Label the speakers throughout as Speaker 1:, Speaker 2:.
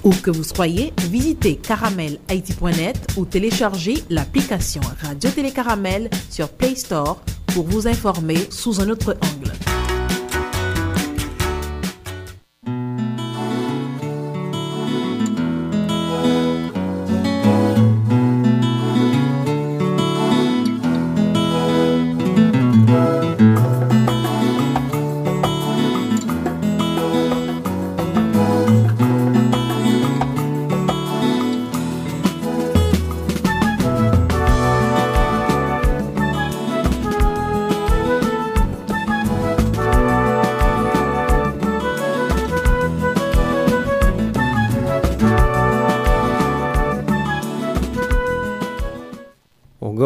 Speaker 1: Où que vous soyez, visitez caramelhaiti.net ou téléchargez l'application Radio Télé Caramel sur Play Store pour vous informer sous un autre angle.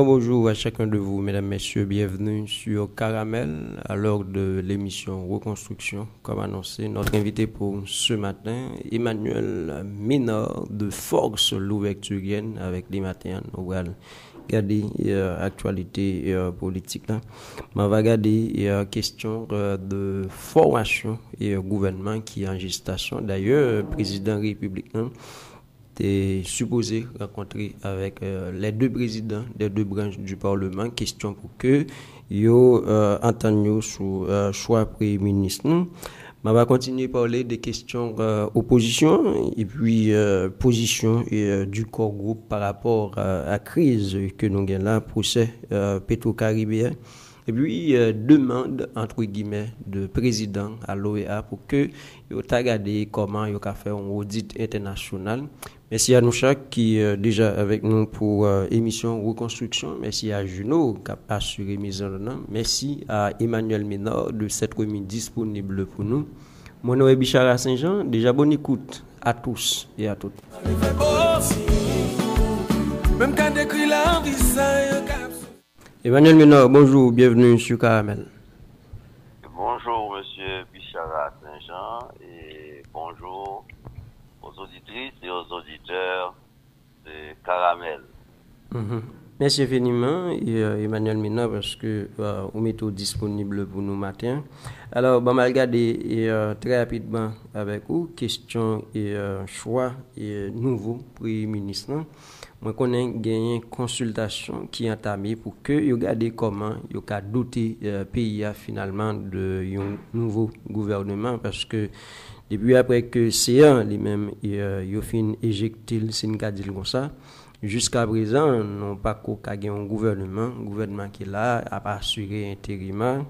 Speaker 2: Bonjour à chacun de vous, mesdames, messieurs, bienvenue sur Caramel à l'heure de l'émission Reconstruction. Comme annoncé, notre invité pour ce matin, Emmanuel Ménard de Force Louverturienne avec les matins. On va regarder l'actualité politique. On va regarder question de formation et gouvernement qui est en gestation. D'ailleurs, président républicain est supposé rencontrer avec les deux présidents des deux branches du Parlement, question pour que yo entendent sur choix Premier ministre. On va continuer à parler des questions opposition et puis position du corps groupe par rapport à la crise que nous avons là, procès Petro-Caribéen. Et puis, demande, entre guillemets, de président à l'OEA pour que vous regardez comment vous avez fait un audit international. Merci à Noucha qui est déjà avec nous pour émission Reconstruction. Merci à Juno qui a assuré mise en œuvre. Merci à Emmanuel Ménard de cette remise disponible pour nous. Mon nom est Bichara Saint-Jean. Déjà, bonne écoute à tous et à toutes. Emmanuel Ménard, bonjour, bienvenue sur Caramel.
Speaker 3: Bonjour, monsieur Bichara Saint-Jean, et bonjour aux auditrices et aux auditeurs de Caramel.
Speaker 2: Merci infiniment, Emmanuel Ménard, parce que vous mettez disponible pour nous matin. Alors, on va regarder très rapidement avec vous, question et choix et nouveau Premier ministre. Moi, connais gagné consultation qui est entamée pour que vous regardiez comment vous avez doté pays finalement de un nouveau gouvernement parce que depuis après que c'est lui-même il fin éjecté c'est une cas comme ça jusqu'à présent non pas qu'aucun un gouvernement qui est là a assuré intérim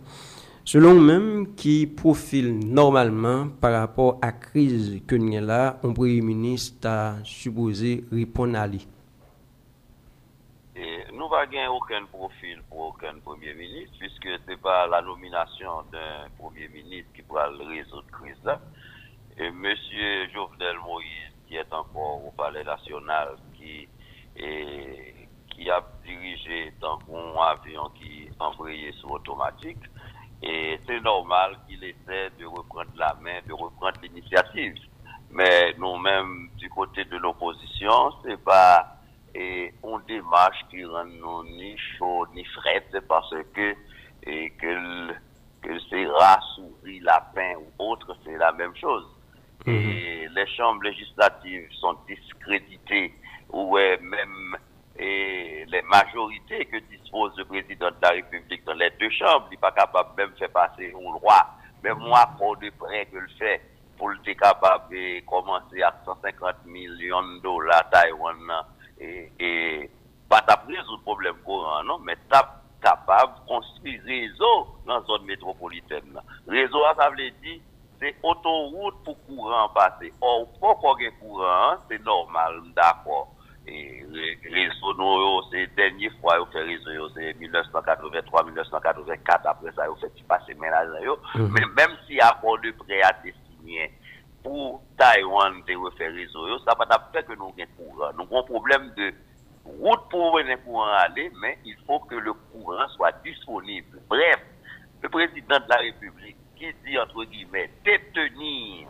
Speaker 2: selon même qui profile normalement par rapport à crise que nous là un premier ministre a supposé répondre à lui.
Speaker 3: Nous n'avons pas aucun profil pour aucun Premier ministre, puisque ce n'est pas la nomination d'un Premier ministre qui pourra résoudre la crise là. Et M. Jovenel Moïse, qui est encore au Palais national, qui a dirigé dans un avion qui embrayait sur automatique, et c'est normal qu'il essaie de reprendre la main, de reprendre l'initiative. Mais nous-mêmes, du côté de l'opposition, c'est pas on démarche qui rend nous ni chaud ni frais parce que c'est rat, souris, lapin ou autre, c'est la même chose. Et les chambres législatives sont discréditées ou même les majorités que dispose le président de la République dans les deux chambres, il n'est pas capable même de faire passer une loi, même moi pour de près que le fait pour le être capable de commencer à 150 millions de dollars Taïwan et pas résoudre le problème courant, non, mais capable de construire réseau dans la zone métropolitaine. Réseau, ça veut dire, c'est autoroute pour courant passer. Or, pourquoi il y a courant, c'est normal, d'accord. Et réseau, c'est la dernière fois que fait réseau, c'est 1983, 1984, après ça, il fait passer ménage. Mais même si accord de prêt a été signé pour Taïwan de refaire réseau, ça va pas faire que nous avons courant. Nous avons un problème de route pour venir courant aller, mais il faut que le courant soit disponible. Bref, le président de la République qui dit, entre guillemets, détenir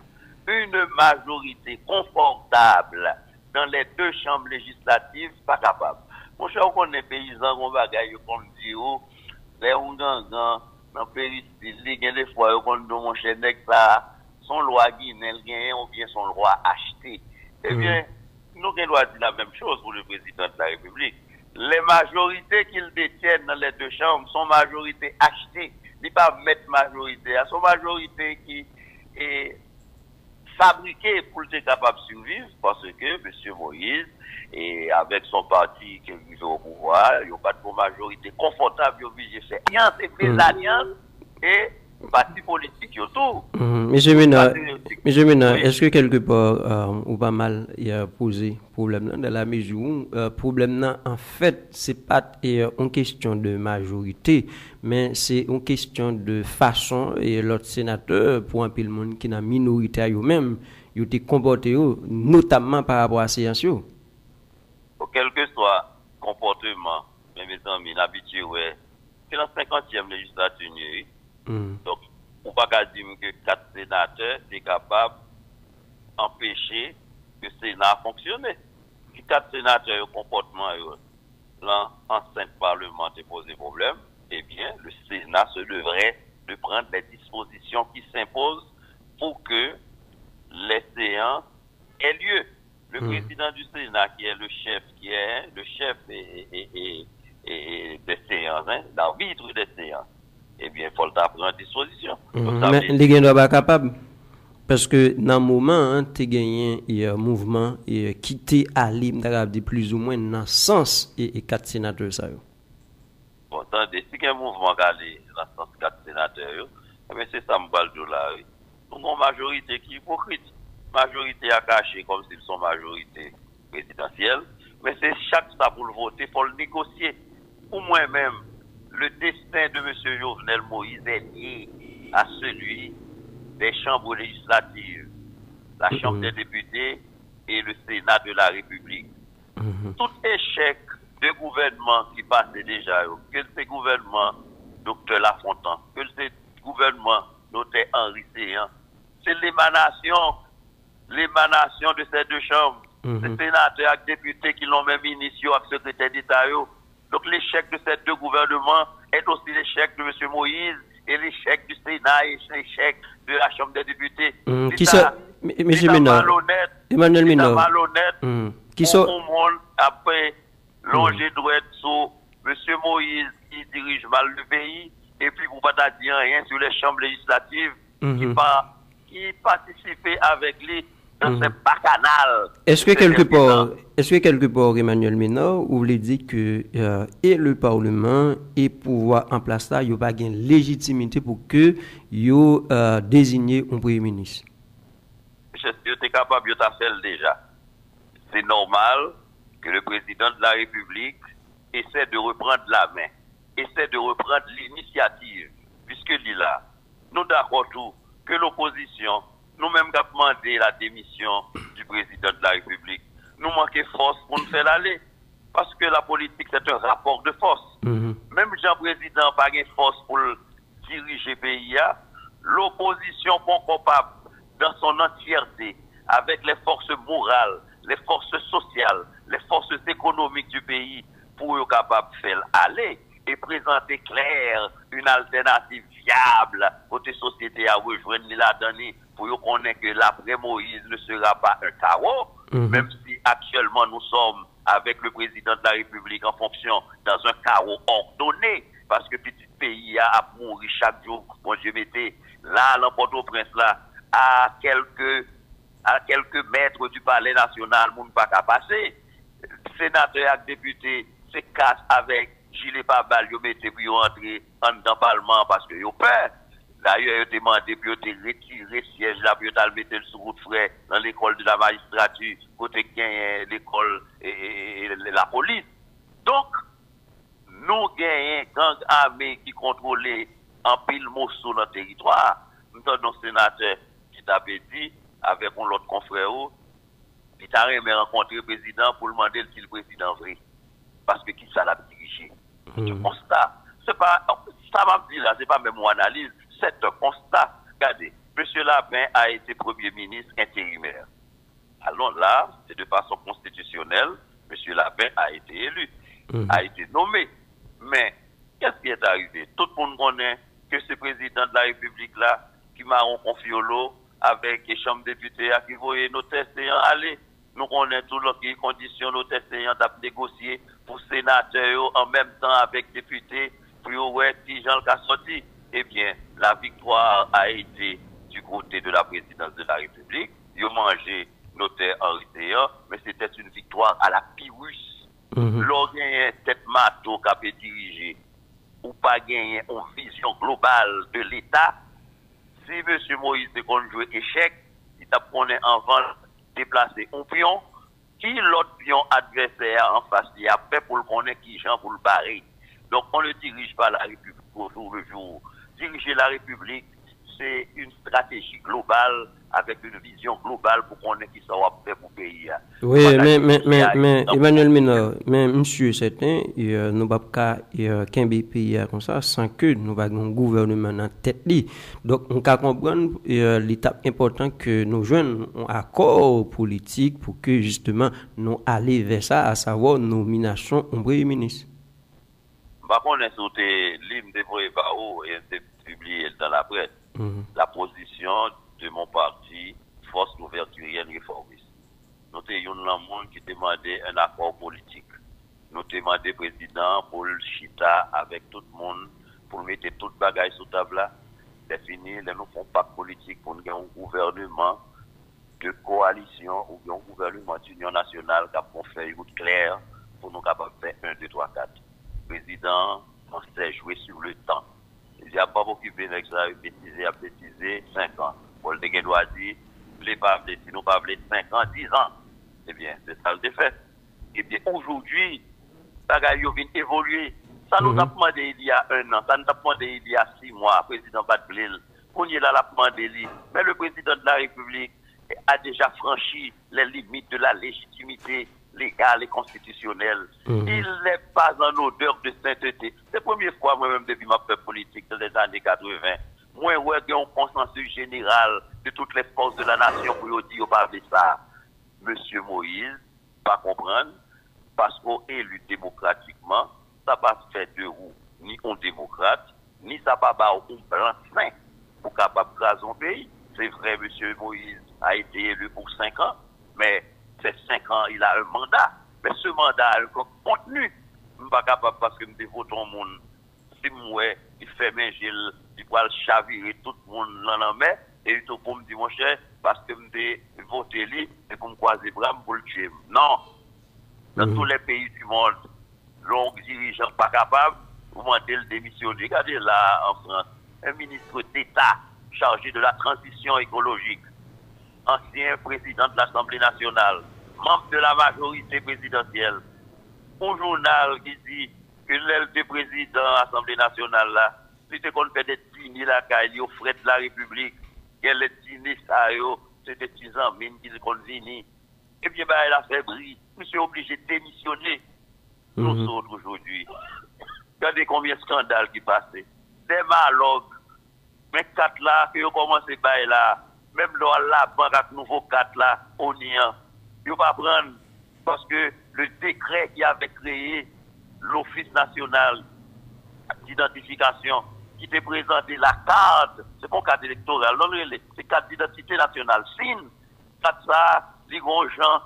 Speaker 3: une majorité confortable dans les deux chambres législatives, pas capable. Mon cher, on connaît paysans, on va gagner, on dit, les Oungangan, dans le pays, il y a des fois, on dit, mon cher, ça, son loi guinéen, ou bien son loi acheté. Eh bien, nous devons dire la même chose pour le président de la République. Les majorités qu'il détiennent dans les deux chambres sont majorités achetées. Il ne pas mettre majorité, sont majorité qui est fabriquée pour être capable de survivre parce que M. Moïse, et avec son parti qui est au pouvoir, il n'y a pas de majorité confortable, il est obligé de faire alliance et des alliances et parti politique autour.
Speaker 2: Monsieur Ménard, est-ce que quelque part, ou pas mal, il y a posé problème dans la mesure où problème en fait, c'est pas une question de majorité, mais c'est une question de façon et l'autre sénateur, pour un peu le monde qui est en minorité eux-mêmes, ils ont comporté notamment par rapport à ces séances.
Speaker 3: Quel que soit le comportement, mes amis, l'habitude, c'est la 50e législature. Donc, on ne peut pas dire que 4 sénateurs sont capables d'empêcher que le Sénat fonctionne. Si 4 sénateurs ont comportement, l'enceinte parlementaire pose des problèmes, eh bien, le Sénat se devrait de prendre les dispositions qui s'imposent pour que les séances aient lieu. Le président du Sénat, qui est le chef des séances, l'arbitre des séances, eh bien, il faut le prendre disposition.
Speaker 2: Mais les gens ne sont pas capables. Parce que dans le moment, tu as gagné un mouvement et quitté Ali, de plus ou moins dans le sens et 4 sénateurs. Ça.
Speaker 3: Bon, attendez, si il y a un mouvement qui allait dans le sens 4 sénateurs, c'est ça, là. Nous avons une majorité qui est hypocrite. Majorité à cacher comme s'ils sont majorité présidentielle. Mais c'est chaque fois pour le voter, il faut le négocier. Pour moi-même, le destin de M. Jovenel Moïse est lié à celui des chambres législatives, la Chambre des députés et le Sénat de la République. Tout échec de gouvernement qui passait déjà, que ce gouvernement Dr. Lafontaine, que ce gouvernement Dr. Henri Séan, c'est l'émanation de ces deux chambres. Les sénateurs et députés qui l'ont même initié avec le secrétaire d'État. Donc l'échec de ces deux gouvernements est aussi l'échec de M. Moïse et l'échec du Sénat et l'échec de la Chambre des députés.
Speaker 2: Qui ça? M.
Speaker 3: Malhonnête.
Speaker 2: Emmanuel Minor.
Speaker 3: Malhonnête.
Speaker 2: Qui ça?
Speaker 3: Tout le monde après longer droite sur M. Moïse qui dirige mal le pays et puis vous ne pas dire rien sur les chambres législatives qui participaient avec lui dans ce bacchanal.
Speaker 2: Est-ce que quelque part, Emmanuel Ménard, vous voulez dire que et le Parlement et pouvoir en place là, il n'y a pas de légitimité pour que vous désigner un Premier ministre?
Speaker 3: Je suis capable de faire déjà. C'est normal que le président de la République essaie de reprendre la main, essaie de reprendre l'initiative, puisqu'il est là. Nous d'accord tout que l'opposition, nous-mêmes avons demandé la démission du président de la République. Nous manquons force pour nous faire aller. Parce que la politique, c'est un rapport de force. Même Jean-Président n'a pas de force pour diriger le pays. L'opposition n'est capable, dans son entièreté, avec les forces morales, les forces sociales, les forces économiques du pays, pour être capable de faire aller et présenter clair une alternative viable côté société à rejoindre la donnée pour connaître que l'après Moïse ne sera pas un chaos, même si actuellement nous sommes avec le président de la République en fonction dans un chaos ordonné, parce que petit pays a mouru chaque jour. Bon, je mettais là, dans Port-au-Prince, là, à quelques mètres du palais national, on ne peut pas passer. Sénateurs et députés se cassent avec gilet pare-balles, ils mettent pour entrer dans le Parlement parce qu'ils ont peur. D'ailleurs, ils ont demandé pour retirer le siège là, pour le mettre sur route frais dans l'école de la magistrature, côté l'école et la police. Donc, nous avons un gang armé qui contrôle en pile morceau dans le territoire. Nous avons un sénateur qui t'a dit, avec un autre confrère, il t'a rencontré le président pour demander si le président vrai. Parce que qui ça l'a dirigé. C'est un constat. C'est pas, ça m'a dit là, c'est pas même mon analyse, c'est un constat. Regardez, M. Lapin a été Premier ministre intérimaire. Alors là, c'est de façon constitutionnelle, M. Lapin a été élu, a été nommé. Mais, qu'est-ce qui est arrivé? Tout le monde connaît que ce président de la République là, qui m'a confié l'eau avec les chambres députés, qui voyaient nos tests aller. Nous connaissons toutes les conditions, nous essayons de négocier pour sénateurs en même temps avec députés, pour ouais, si Jean le sorti. Eh bien, la victoire a été du côté de la présidence de la République. Ils ont mangé notaire Henri Théa, mais c'était une victoire à la Pyrrhus. L'organe tête mato qui a pu diriger ou pas gagner une vision globale de l'État. Si M. Moïse de jouer échec, il t'a pris en vent déplacer un pion, qui l'autre pion adversaire en face, il a fait pour le connaître qui Jean pour le barrer. Donc on ne dirige pas la République au jour le jour. Diriger la République, c'est une stratégie globale avec une vision globale pour qu'on ait qui soit fait pour le pays.
Speaker 2: Oui, mais Emmanuel Minor, mais monsieur certain, nous ne pouvons pas qu'un pays comme ça sans que nous ayons un gouvernement en tête. Donc, on peut comprendre l'étape importante que nous jouons un accord politique pour que justement nous allions vers ça, à savoir nomination au Premier ministre.
Speaker 3: Par contre, on a l'hymne déployé par où et publié dans la presse. La position de mon parti, Force Ouverturienne Réformiste. Nous avons un monde qui demandait un accord politique. Nous demandons au président pour le chita avec tout le monde, pour mettre toute bagaille sur table. C'est fini, nous ne faisons pas de politique pour nous avoir un gouvernement de coalition ou un gouvernement d'union nationale qui a fait une route claire pour nous capables de faire 1, 2, 3, 4. Le président, on sait jouer sur le temps. Il n'y a pas beaucoup de ça, bêtiser 5 ans. Paul Deguet doit dire, si nous pas 5 ans, 10 ans. Eh bien, c'est ça le fait. Eh bien, aujourd'hui, ça a évolué. Ça nous a demandé il y a 1 an, ça nous a demandé il y a 6 mois, président Badblil. On y est là, la demandé. Mais le président de la République a déjà franchi les limites de la légitimité légale et constitutionnelle. Il n'est pas en odeur de sainteté. C'est la première fois, moi-même, depuis ma peuple politique dans les années 80, moi, j'ai un consensus général de toutes les forces de la nation pour dire, pas ça. Monsieur Moïse, pas comprendre, parce qu'on est élu démocratiquement, ça pas fait de vous, ni un démocrate, ni ça pas un blanc sain pour capable craser un pays. C'est vrai, monsieur Moïse a été élu pour 5 ans, mais ces 5 ans, il a un mandat. Mais ce mandat a un contenu. Je ne suis pas capable parce que je dévote tout le monde. Si moi, il fait mes gilles, il va chavirer tout le monde dans la main, et il pour me dire, mon cher, parce que je voté lui, et pour me croiser bras pour le tuer. Non. Dans tous les pays du monde, les dirigeants pas capables, vous demandez le démissionner. Regardez là, en France, un ministre d'État chargé de la transition écologique, ancien président de l'Assemblée nationale, membre de la majorité présidentielle, un journal qui dit que l'aile de président de l'Assemblée nationale, là, c'était qu'on fait des dîners là, au frais de la République, et les dîners, ça, c'était 10 ans, mais ils qu'on vini. Et bien, bah, elle a fait bris. Monsieur est obligé de démissionner. Nous autres aujourd'hui. Regardez combien de scandales qui passaient. Des malogues. Mais 4 là, que vous commencez à là, même dans la banque avec nouveau 4 là, on y a. Il ne va pas prendre parce que le décret qui avait créé l'Office national d'identification, qui te présenté la carte, c'est pas une carte électorale, c'est carte d'identité nationale. SIN, carte ça, les grands gens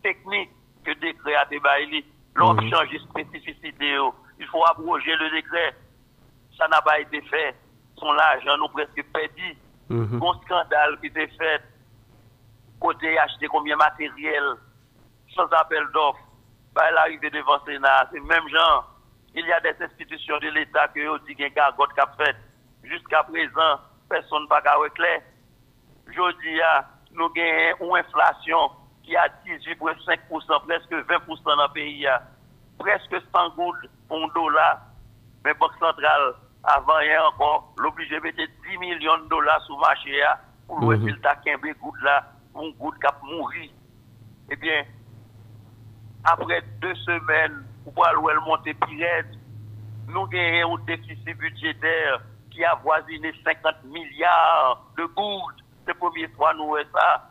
Speaker 3: techniques que le décret a débaillé, l'on change spécificité, il faut abroger le décret. Ça n'a pas été fait. Son l'argent nous presque perdu. Bon scandale qui s'est fait. Côté acheter combien de matériel sans appel d'offres. Bah, elle arrive devant le Sénat, c'est le même genre. Il y a des institutions de l'État qui ont dit qu'il y a un gargote qui a fait. Jusqu'à présent, personne n'a pas clair. Aujourd'hui, nous avons une inflation qui a 18,5%, presque 20% dans le pays. Presque 100 gouttes pour $1. Mais Banque centrale, avant hier encore, l'obligé de mettre 10 millions de dollars sur le marché pour le résultat qu'il y a un goutte là, un goutte qui a mouru. Eh bien, après 2 semaines, pour pouvoir monter pire, nous avons un déficit budgétaire qui a avoisiné 50 milliards de gouttes. C'est la première fois nous voyons ça.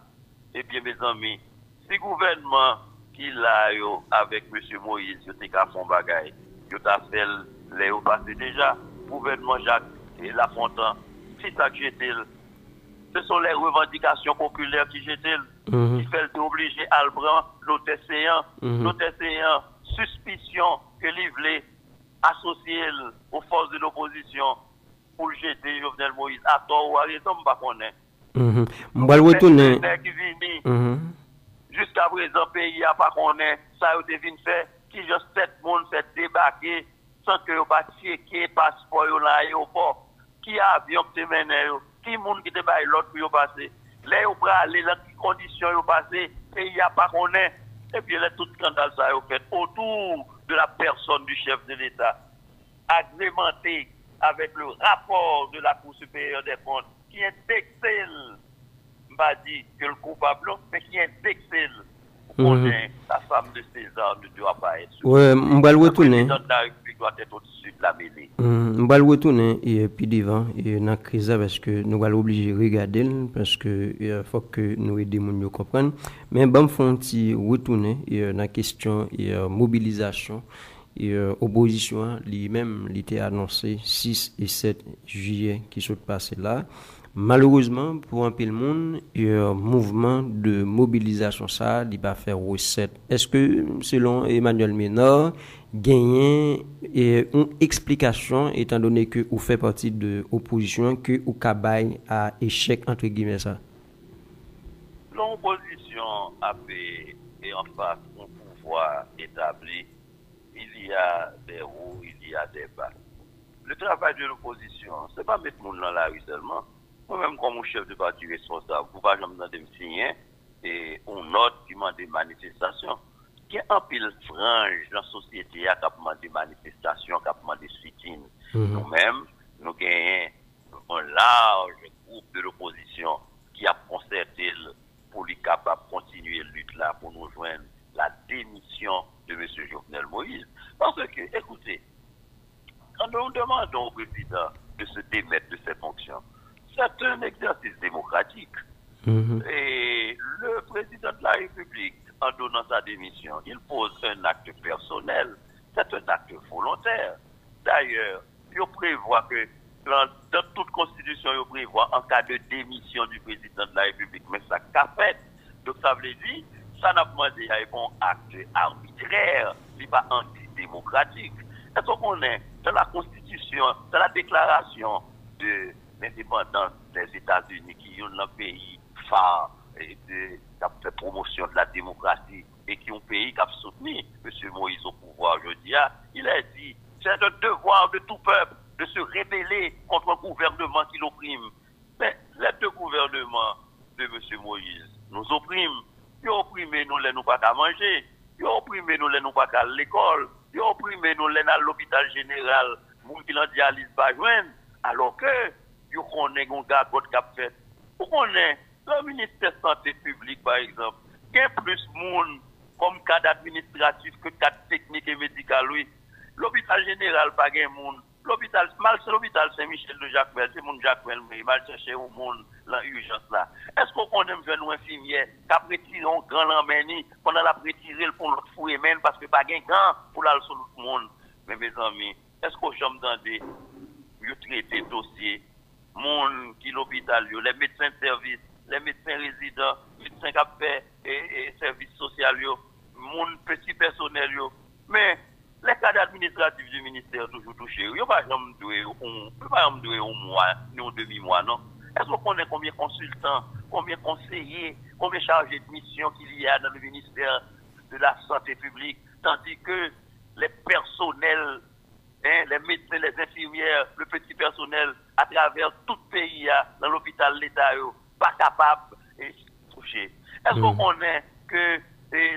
Speaker 3: Eh bien, mes amis, si le gouvernement qui l'a avec M. Moïse, il a fait un bagage, il a fait les passé déjà, le gouvernement Jacques et Lafontaine, si ça que j'étais, Ce sont les revendications populaires qui j'étais, qui fait obliger à le prendre notre essayant, suspicion que l'Ivlé associé aux forces de l'opposition pour le jeter Jovenel Moïse à tort ou à raison, je ne sais pas connaître.
Speaker 2: On va le retourner.
Speaker 3: Jusqu'à présent, le pays n'a pas connaît, ça a été fait, qui juste 7 monde fait débarquer sans que vous pas checker passeport dans l'aéroport. Qui a avion qui te mène, qui monde qui te baille l'autre pour passer. Là, vous aller dans quelles conditions vous passer, et il n'y a pas connaît. Et puis, là, tout scandale ça a fait autour de la personne du chef de l'État, agrémenté avec le rapport de la Cour supérieure des comptes, qui est excellent. Je ne pas dit que le coupable, mais qui est excellent. La femme de César ne doit pas être.
Speaker 2: Oui, on va le retourner.
Speaker 3: La présidente de la République doit être au-dessus de la mêlée.
Speaker 2: On va le retourner et puis devant et dans la crise parce que nous allons obliger de regarder parce que il faut que nous aidions à comprendre. Mais bon, faut retourner dans la question et mobilisation et opposition lui-même il était annoncé 6 et 7 juillet qui sont passés là. Malheureusement, pour un peu le monde, un mouvement de mobilisation, ça, il va faire recette. Est-ce que, selon Emmanuel Ménard, gagner une explication, étant donné que vous faites partie de l'opposition, que vous cabaye à échec, entre guillemets, ça?
Speaker 3: L'opposition a fait, et en face, un pouvoir établi. Il y a des hauts, il y a des bas. Le travail de l'opposition, ce n'est pas mettre le monde dans la rue seulement. Moi-même, comme chef de parti responsable, vous ne pouvez pas me signer et on note qui m'a des manifestations. Il y a un pile frange dans la société qui a des manifestations, qui a des sit-ins. Nous-mêmes, nous gagnons un large groupe de l'opposition qui a concerté pour lui capable de continuer la lutte là pour nous joindre la démission de M. Jovenel Moïse. Parce que, écoutez, quand nous demandons au président de se démettre de ses fonctions, c'est un exercice démocratique. Et le président de la République, en donnant sa démission, il pose un acte personnel. C'est un acte volontaire. D'ailleurs, il prévoit que dans toute constitution, il prévoit en cas de démission du président de la République, mais ça qu'a fait. Donc ça veut dire, ça n'a pas demandé à un acte arbitraire, ce n'est pas antidémocratique. Est-ce qu'on est dans la constitution, dans la déclaration de l'indépendance des États-Unis, qui est un pays phare et qui a fait promotion de la démocratie et qui est un pays qui a soutenu M. Moïse au pouvoir aujourd'hui, il a dit c'est un devoir de tout peuple de se rébeller contre un gouvernement qui l'opprime. Mais les deux gouvernements de M. Moïse nous oppriment. Ils oppriment nous, les nous pas qu'à manger. Ils oppriment nous, les nous pas qu'à l'école. Ils oppriment nous, les à l'hôpital général. Moun qui l'en dialyse pas joindre. Alors que vous connaissez un gars qui a fait. Vous connaissez le ministère de la Santé publique, par exemple. Il y a plus de monde comme cadre administratif que cadre technique et médical. Oui. L'hôpital général, pas de monde. L'hôpital Saint-Michel de Jacques-Mel, c'est mon Jacques-Mel, mais il va chercher au monde dans l'urgence là. Est-ce qu'on connaît une infirmière qui a retiré un grand l'emmène pendant la retiré pour l'autre fouet même parce que pas de gants pour aller sur le monde. Mais mes amis, est-ce que j'aime entendre vous traiter dossier, monde qui l'hôpital, les médecins de service, les médecins résidents, les médecins qui fait et services sociaux, monde petit personnel, mais les cadres administratifs du ministère toujours touchés. Il n'y a pas un mois, ni un demi-mois, non? Est-ce qu'on connaît combien de consultants, combien de conseillers, combien de chargés de mission qu'il y a dans le ministère de la Santé publique, tandis que les personnels, les médecins, les infirmières, le petit personnel à travers tout le pays, dans l'hôpital l'État, pas capable de toucher. Est-ce qu'on connaît que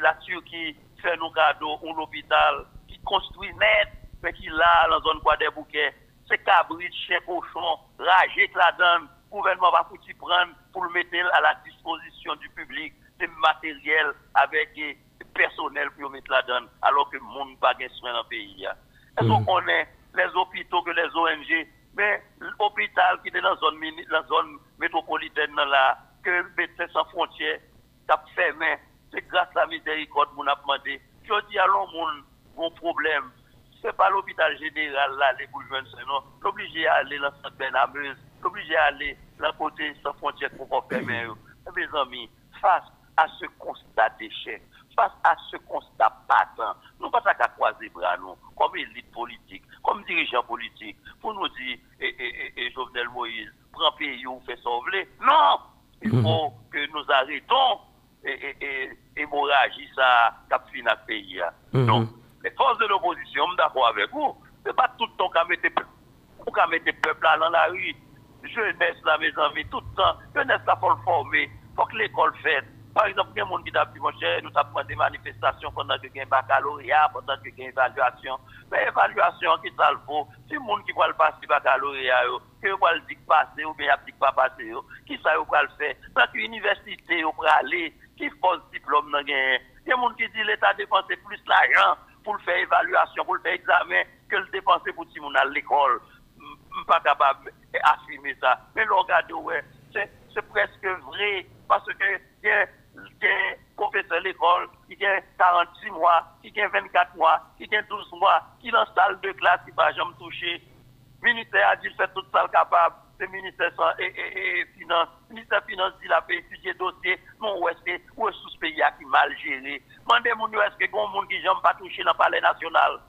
Speaker 3: la Turquie fait nos cadeaux, un hôpital qui construit net, mais qui là, dans la zone quoi des bouquets, c'est cabrit, chien, cochon, ragé que la donne, le gouvernement va pour prendre pour le mettre à la disposition du public, des matériels avec des personnels pour mettre la donne, alors que le monde n'a pas de soins dans le pays. Est-ce qu'on connaît les hôpitaux que les ONG, mais l'hôpital qui est dans la zone métropolitaine, là, que Médecins sans frontières a fermé, c'est grâce à la miséricorde qu'on a demandé. Je dis à l'homme, mon problème, ce n'est pas l'hôpital général là, les bouleversements, non. L'obligé à aller dans cette Benameuse, obligé à aller d'un côté sans frontière pour fermer. Mes amis, face à ce constat d'échec, face à ce constat patent, nous ne pouvons pas croiser bras, nous, comme élite politique, comme dirigeant politique, pour nous dire, et Jovenel Moïse, prend pays ou fait sauver. Non! Il faut que nous arrêtons hémorragie ça, cap fin à pays. Donc, les forces de l'opposition, je suis d'accord avec vous, ce n'est pas tout le temps qu'à mettre le peuple là dans la rue. Jeunesse là, mes amis, tout le temps, jeunesse là, faut le former, faut que l'école fasse. Par exemple, il y a des gens qui ont dit, mon cher, nous avons des manifestations pendant que il y a un baccalauréat, pendant que il y a une évaluation. Mais évaluation, qui ça le faut? Si les gens qui veulent passer le baccalauréat, qui veulent dire passer ou bien dire pas passer, qui ça va le faire? Dans l'université, on va aller, qui font ce diplôme dans le il y a des gens qui disent l'État dépense plus l'argent pour faire évaluation, pour faire examen, que le dépenser pour tout le monde à l'école. Je ne suis pas capable d'affirmer ça. Mais le regardez, ouais, c'est presque vrai, parce que il y a un professeur de l'école qui a 46 mois, qui a 24 mois, qui a 12 mois, qui est dans la salle de classe, qui ne va jamais toucher. Le ministère a dit qu'il fait toute ça capable. Le ministère et Finance. Le ministère Finance dit qu'il a fait étudier le dossier. Non, où est-ce que sous pays qui mal géré? Demandez-moi où est-ce que les gens qui n'ont pas touché dans le palais national.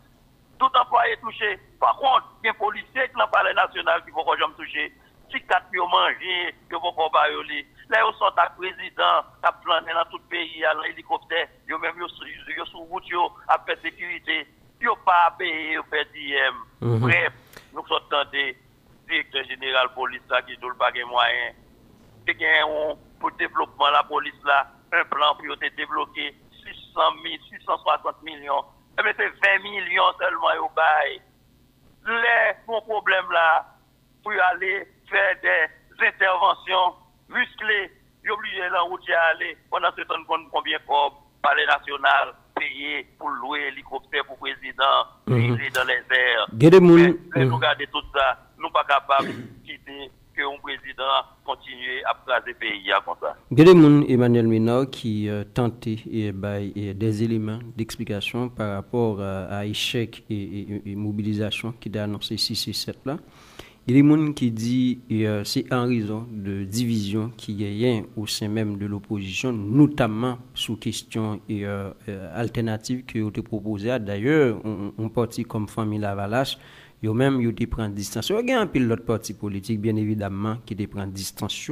Speaker 3: Tout employé touché. Par contre, il y a des policiers dans le palais national qui ne vont jamais toucher. Si 4 ont mangé, ils vont pas y là, ils sont à président, à planer dans tout le pays, à l'hélicoptère, ils même sur route, à faire sécurité. Ils n'ont pas payé, ils ont fait d'IM. Bref, nous sommes des directeur général police là, qui ne pas de moyens. Et pour le développement de la police là, un plan pour te débloquer 660 millions. Eh bien, c'est 20 millions seulement au bail. Mon problème là, pour aller faire des interventions musclées, j'ai obligé la route d'y aller. Pendant ce temps, combien de palais national payé pour louer hélicoptère pour le président, tirer dans les airs. Mais nous regarder tout ça, nous ne sommes pas capables de quitter que un président continue à craser le pays comme ça.
Speaker 2: Il y a des gens, Emmanuel Minor, qui tentent des éléments d'explication par rapport à l'échec et mobilisation qui a annoncé 6 et 7 là. Il y a des gens qui disent que c'est en raison de division qui y a au sein même de l'opposition, notamment sous question alternative que vous avez proposé. D'ailleurs, un parti comme Famille Lavalache, ils même ils prennent distance. Il y a un pilote parti politique, bien évidemment, qui prend distance.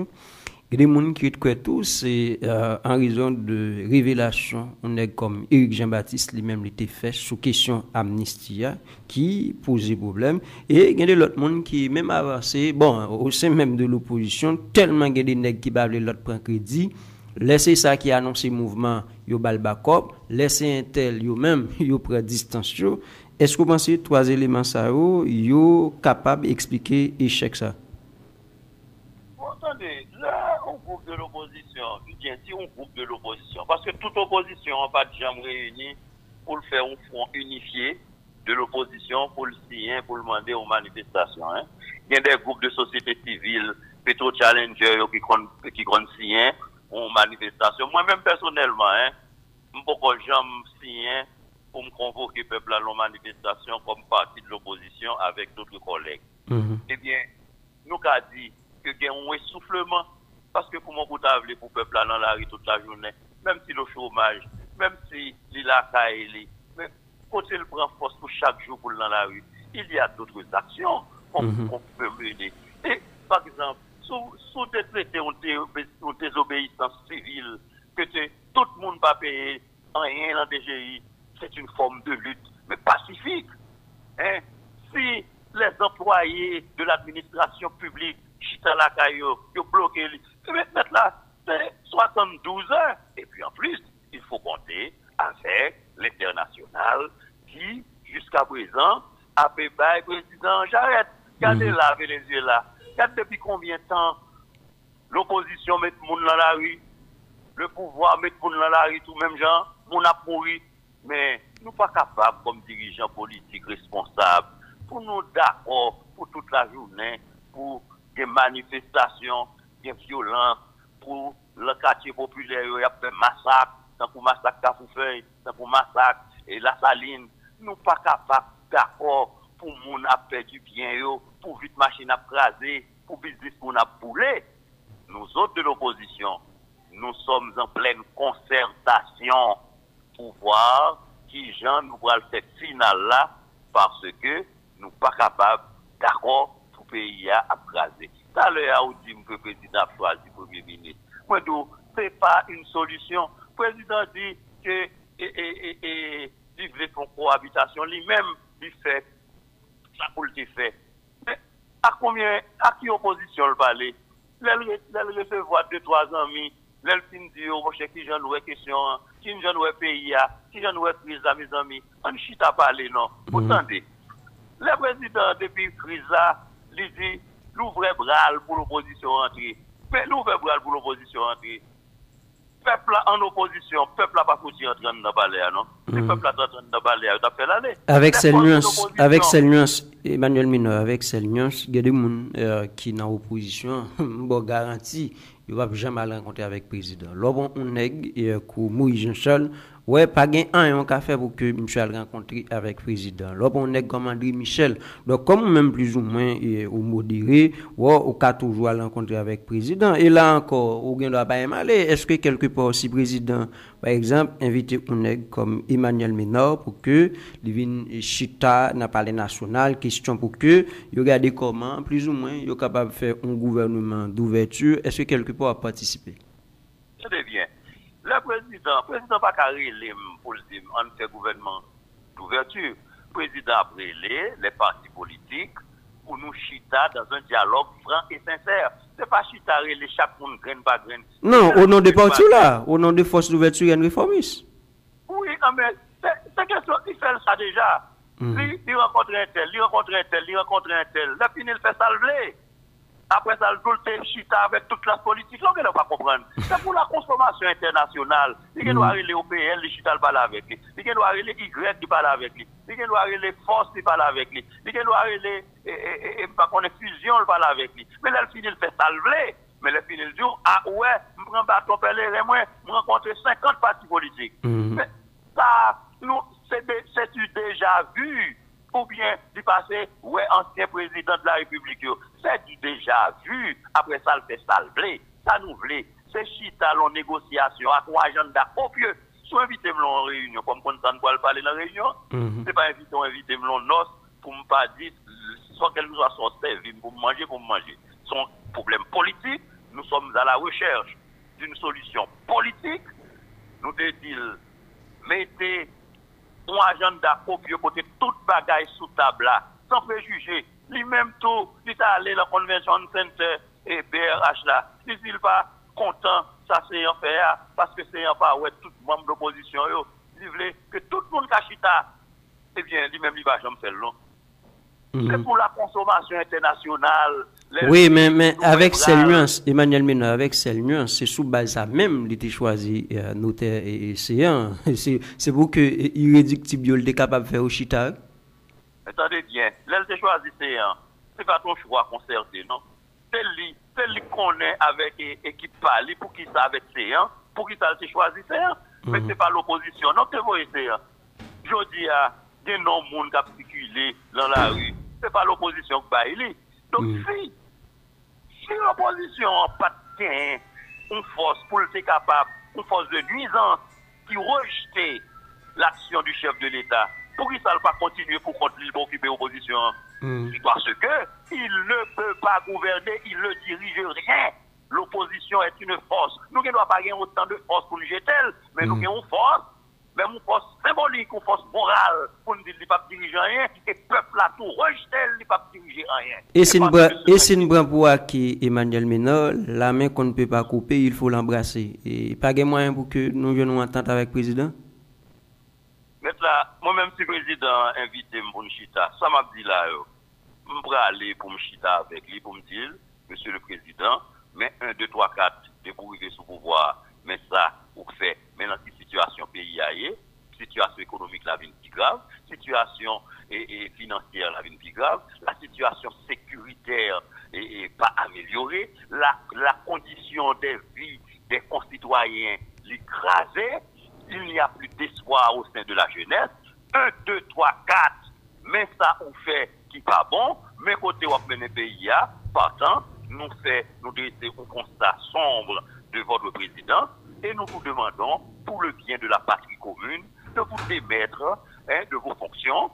Speaker 2: Il y a des gens qui croient tout, c'est en raison de révélation, on est comme Éric Jean-Baptiste lui-même l'était fait sous question amnistie qui posait problème. Et il y a d'autres gens qui même avancé, bon, au sein même de l'opposition, tellement il y a des nègres qui bablent l'autre prend crédit. Laissez ça qui annonce le mouvement, yo bal backup, laissez un tel, yo même, yo prend distance. Est-ce que vous pensez que 3 éléments ça yo capable d'expliquer l'échec ça?
Speaker 3: Attendez, là, on groupe de l'opposition, je dis ainsi, on groupe de l'opposition, parce que toute opposition n'a pas de jamais réunie pour le faire un front unifié de l'opposition, pour le signer, pour le demander aux manifestations. Hein. Il y a des groupes de société civile, Petro Challenger, qui comptent signer aux manifestations. Moi-même, personnellement, hein, je ne peux pas jamais signer pour me convoquer le peuple à la manifestation comme parti de l'opposition avec d'autres collègues. Eh bien, nous avons dit que il y a un essoufflement, parce que pour mon bout pour le peuple dans la rue toute la journée, même si le chômage, même si il a caillé, mais quand il prend force pour chaque jour pour dans la rue, il y a d'autres actions qu'on peut mener. Et par exemple, sous des traités ou désobéissance civile, que tout le monde va payer rien dans DGI, c'est une forme de lutte, mais pacifique. Hein? Si les employés de l'administration publique chita la caillou, ils bloqué. Maintenant là, c'est 72 heures. Et puis en plus, il faut compter avec l'international qui, jusqu'à présent, a fait bail président. J'arrête. Regardez là, Venezuela. Regardez depuis combien de temps l'opposition met le monde dans la rue, le pouvoir met le monde dans la rue, tout même genre, on a pourri. Mais nous ne sommes pas capables, comme dirigeants politiques responsables, pour nous d'accord pour toute la journée, pour des manifestations, des violences, pour le quartier populaire, il y a fait massacre, tant pour massacre Cafoufeuille, tant pour massacre et la Saline. Nous ne sommes pas capables d'accord pour moun a fait du bien, pour vite machine à craser, pour business pour nous pouler. Nous autres de l'opposition, nous sommes en pleine concertation pour voir qui gens nous pourra le faire final là, parce que nous pas capables d'accord pour pays à craser. Tout à l'heure, on dit que le président a choisi le premier ministre. Moi, ce n'est pas une solution. Le président dit que il veut faire cohabitation, lui-même, il fait ça pour le faire. Mais à qui opposition le parler? Elle recevoir 2-3 amis, elle fin dit, oh, qui j'en ai question, qui j'en ai pays, qui j'en ai prise à mes amis. On chita parler, non. Vous entendez? Le président, depuis crise là, il dit, l'ouvre bras pour l'opposition entrer. Mais l'ouvre bras pour l'opposition entrer. Peuple en opposition, peuple n'a pas foutu entrer dans le palais, non? Le peuple a entré dans le palais, il a fait l'année.
Speaker 2: Avec cette nuance, Emmanuel Mineur, avec cette nuance, il y a des gens qui sont en opposition, bon garantie, il ne va jamais rencontrer avec le président. Lorsqu'on est Moïse Jean-Charles, ouais, pas gain un café pour que Michel rencontre avec le président. Lorsqu'on est comme André Michel, donc comme même plus ou moins au modéré, au cas toujours rencontrer avec le président. Et là encore, on ne doit pas aller. Est-ce que quelque part si le président, par exemple, invite un comme Emmanuel Mineur pour que il vienne chita dans le palais national, question pour que il regarde comment plus ou moins il est capable de faire un gouvernement d'ouverture. Est-ce que quelque part a participé?
Speaker 3: C'est bien. Le président pas carré pour le dire, on fait gouvernement d'ouverture. Le président a brûlé les partis politiques pour nous chita dans un dialogue franc et sincère. C'est pas chita les chaque monde graine par graine.
Speaker 2: Non, au nom des partis là, au nom des forces d'ouverture et réformistes.
Speaker 3: Oui, mais c'est question, il fait ça déjà. Il rencontre un tel, il rencontre un tel. Le fini, il fait salver. Après ça, le chita avec toute la politique, là, on ne va pas comprendre. C'est pour la consommation internationale. Il doit aller au PL, le chita parle avec lui. Il doit aller Y, qui parle avec lui. Il doit aller Force, qui parle avec lui. Il doit aller, pas qu'on ait fusion, il parle avec lui. Mais là, le fini, il fait salver. Mais le fini, il dit, ah ouais, je prends un bâton pèlerin, moi, je rencontre 50 partis politiques. Mais ça, nous, c'est déjà vu. Ou bien du passé, ouais, ancien président de la République, c'est du déjà vu. Après ça, le fait salver. Ça nous voulait. C'est chita en négociation avec un agenda copieux. Soit invité en réunion, comme on ne peut parler dans la réunion, c'est pas invité en noce pour ne pas dire, soit qu'elle nous soit son service pour manger. Son problème politique, nous sommes à la recherche d'une solution politique. Nous devons mettez un agenda copieux côté toute bagaille sous table là, sans préjuger. Lui-même tout, il est allé à la convention center et BRH là. Il n'est pas content, ça c'est un fait, parce que c'est un pas, ouais, tout membre de l'opposition, il voulait que tout le monde cachita, eh bien, lui-même, il va jamais faire long. C'est pour la consommation internationale.
Speaker 2: Oui, mais avec ces nuances, Emmanuel Mineur, avec ces nuances, c'est sous base ça même, il était choisi notaire et séant. C'est pour que irréductible est capable de faire au chita.
Speaker 3: Attendez bien, là, il choisi séant. C'est pas ton choix concerté, non? C'est lui qu'on est avec équipe parler pour qui ça avec séant, pour qui ça le choisi séant. Mais c'est pas l'opposition, non, que vous séant. Je dis à des noms de monde qui a circulé dans la rue. C'est pas l'opposition qui va y. Donc, si l'opposition n'a pas une force pour être capable, une force de nuisance qui rejette l'action du chef de l'État, pour qu'il ne va pas continuer pour continuer pour occuper l'opposition. Parce que il ne peut pas gouverner, il ne dirige rien. L'opposition est une force. Nous ne devons pas avoir autant de force pour nous jeter, mais nous avons une force. Même une force symbolique, une force morale, pour nous dire qu'il ne peut pas diriger rien, et le peuple a tout rejeté, il ne peut pas diriger rien.
Speaker 2: Et c'est une bonne pour qui Emmanuel Mineur, la main qu'on ne peut pas couper, il faut l'embrasser. Et pas de moyen pour que nous ayons entente avec le président?
Speaker 3: Maintenant, moi-même, si le président invite pour me chita, ça m'a dit là, je vais aller pour me chita avec lui, pour me dire, monsieur le président, mais 1, 2, 3, 4, de pour arriver sous pouvoir, mais ça, pour faire, maintenant, situation pays ailleurs, situation économique la vie plus grave, situation financière la vie plus grave, la situation sécuritaire est pas améliorée, la condition de vie des concitoyens l'écrasée, il n'y a plus d'espoir au sein de la jeunesse. 1, 2, 3, 4, mais ça on fait qui pas bon, mais côté on mener pays partant, nous dressons un constat sombre de votre président et nous vous demandons, pour le bien de la patrie commune, de vous démettre de vos fonctions.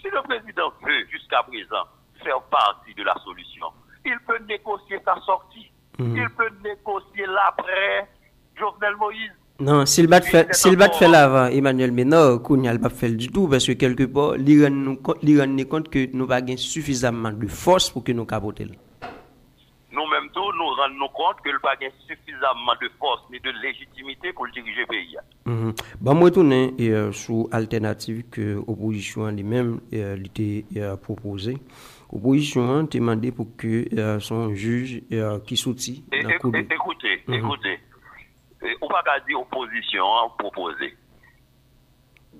Speaker 3: Si le président veut, jusqu'à présent, faire partie de la solution, il peut négocier sa sortie. Il peut négocier l'après Jovenel Moïse.
Speaker 2: Non, s'il bat fait l'avant Emmanuel Ménard, qu'on n'y a pas fait du tout, parce que quelque part, l'Iran nous compte que nous n'avons pas suffisamment de force pour que nous capotions.
Speaker 3: Nous-mêmes tous, nous rendons compte que nous n'avons pas suffisamment de force ni de légitimité pour diriger le pays.
Speaker 2: Bon, moi, retourner sur l'alternative que l'opposition lui-même a proposée. L'opposition a demandé pour que son juge qui soutient.
Speaker 3: Écoutez. On va pas dire opposition proposée.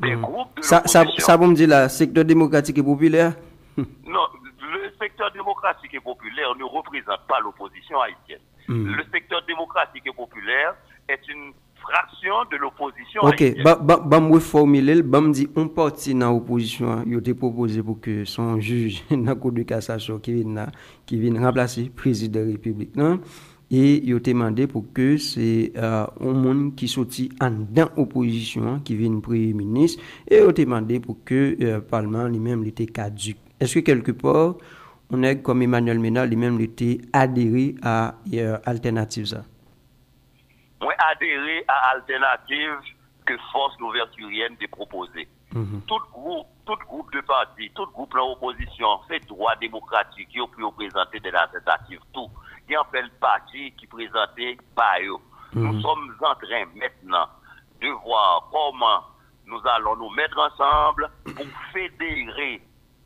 Speaker 3: Des groupes de l'opposition.
Speaker 2: Ça vous me dire le secteur démocratique et populaire?
Speaker 3: Non, le secteur démocratique et populaire ne représente pas l'opposition haïtienne. Le secteur démocratique et populaire est une fraction de l'opposition haïtienne.
Speaker 2: Ok, je vais formuler, je vais dire un parti dans l'opposition, il a été proposé pour que son juge dans la Cour de cassation qui vient remplacer le président de la République. Non? Et il a demandé pour que c'est un monde qui sortit en dans l'opposition, qui vient premier ministre, et il a demandé pour que le Parlement lui-même était caduc. Est-ce que quelque part, on est comme Emmanuel Ménard lui-même était adhéré à l'alternative ça?
Speaker 3: Moi, adhéré à l'alternative que Force Louverturienne a proposée. Tout groupe de partis, tout groupe de l'opposition, c'est droit démocratique qui ont pu présenter des alternatives, tout. Il y a un parti qui présentait par eux. Nous sommes en train maintenant de voir comment nous allons nous mettre ensemble pour fédérer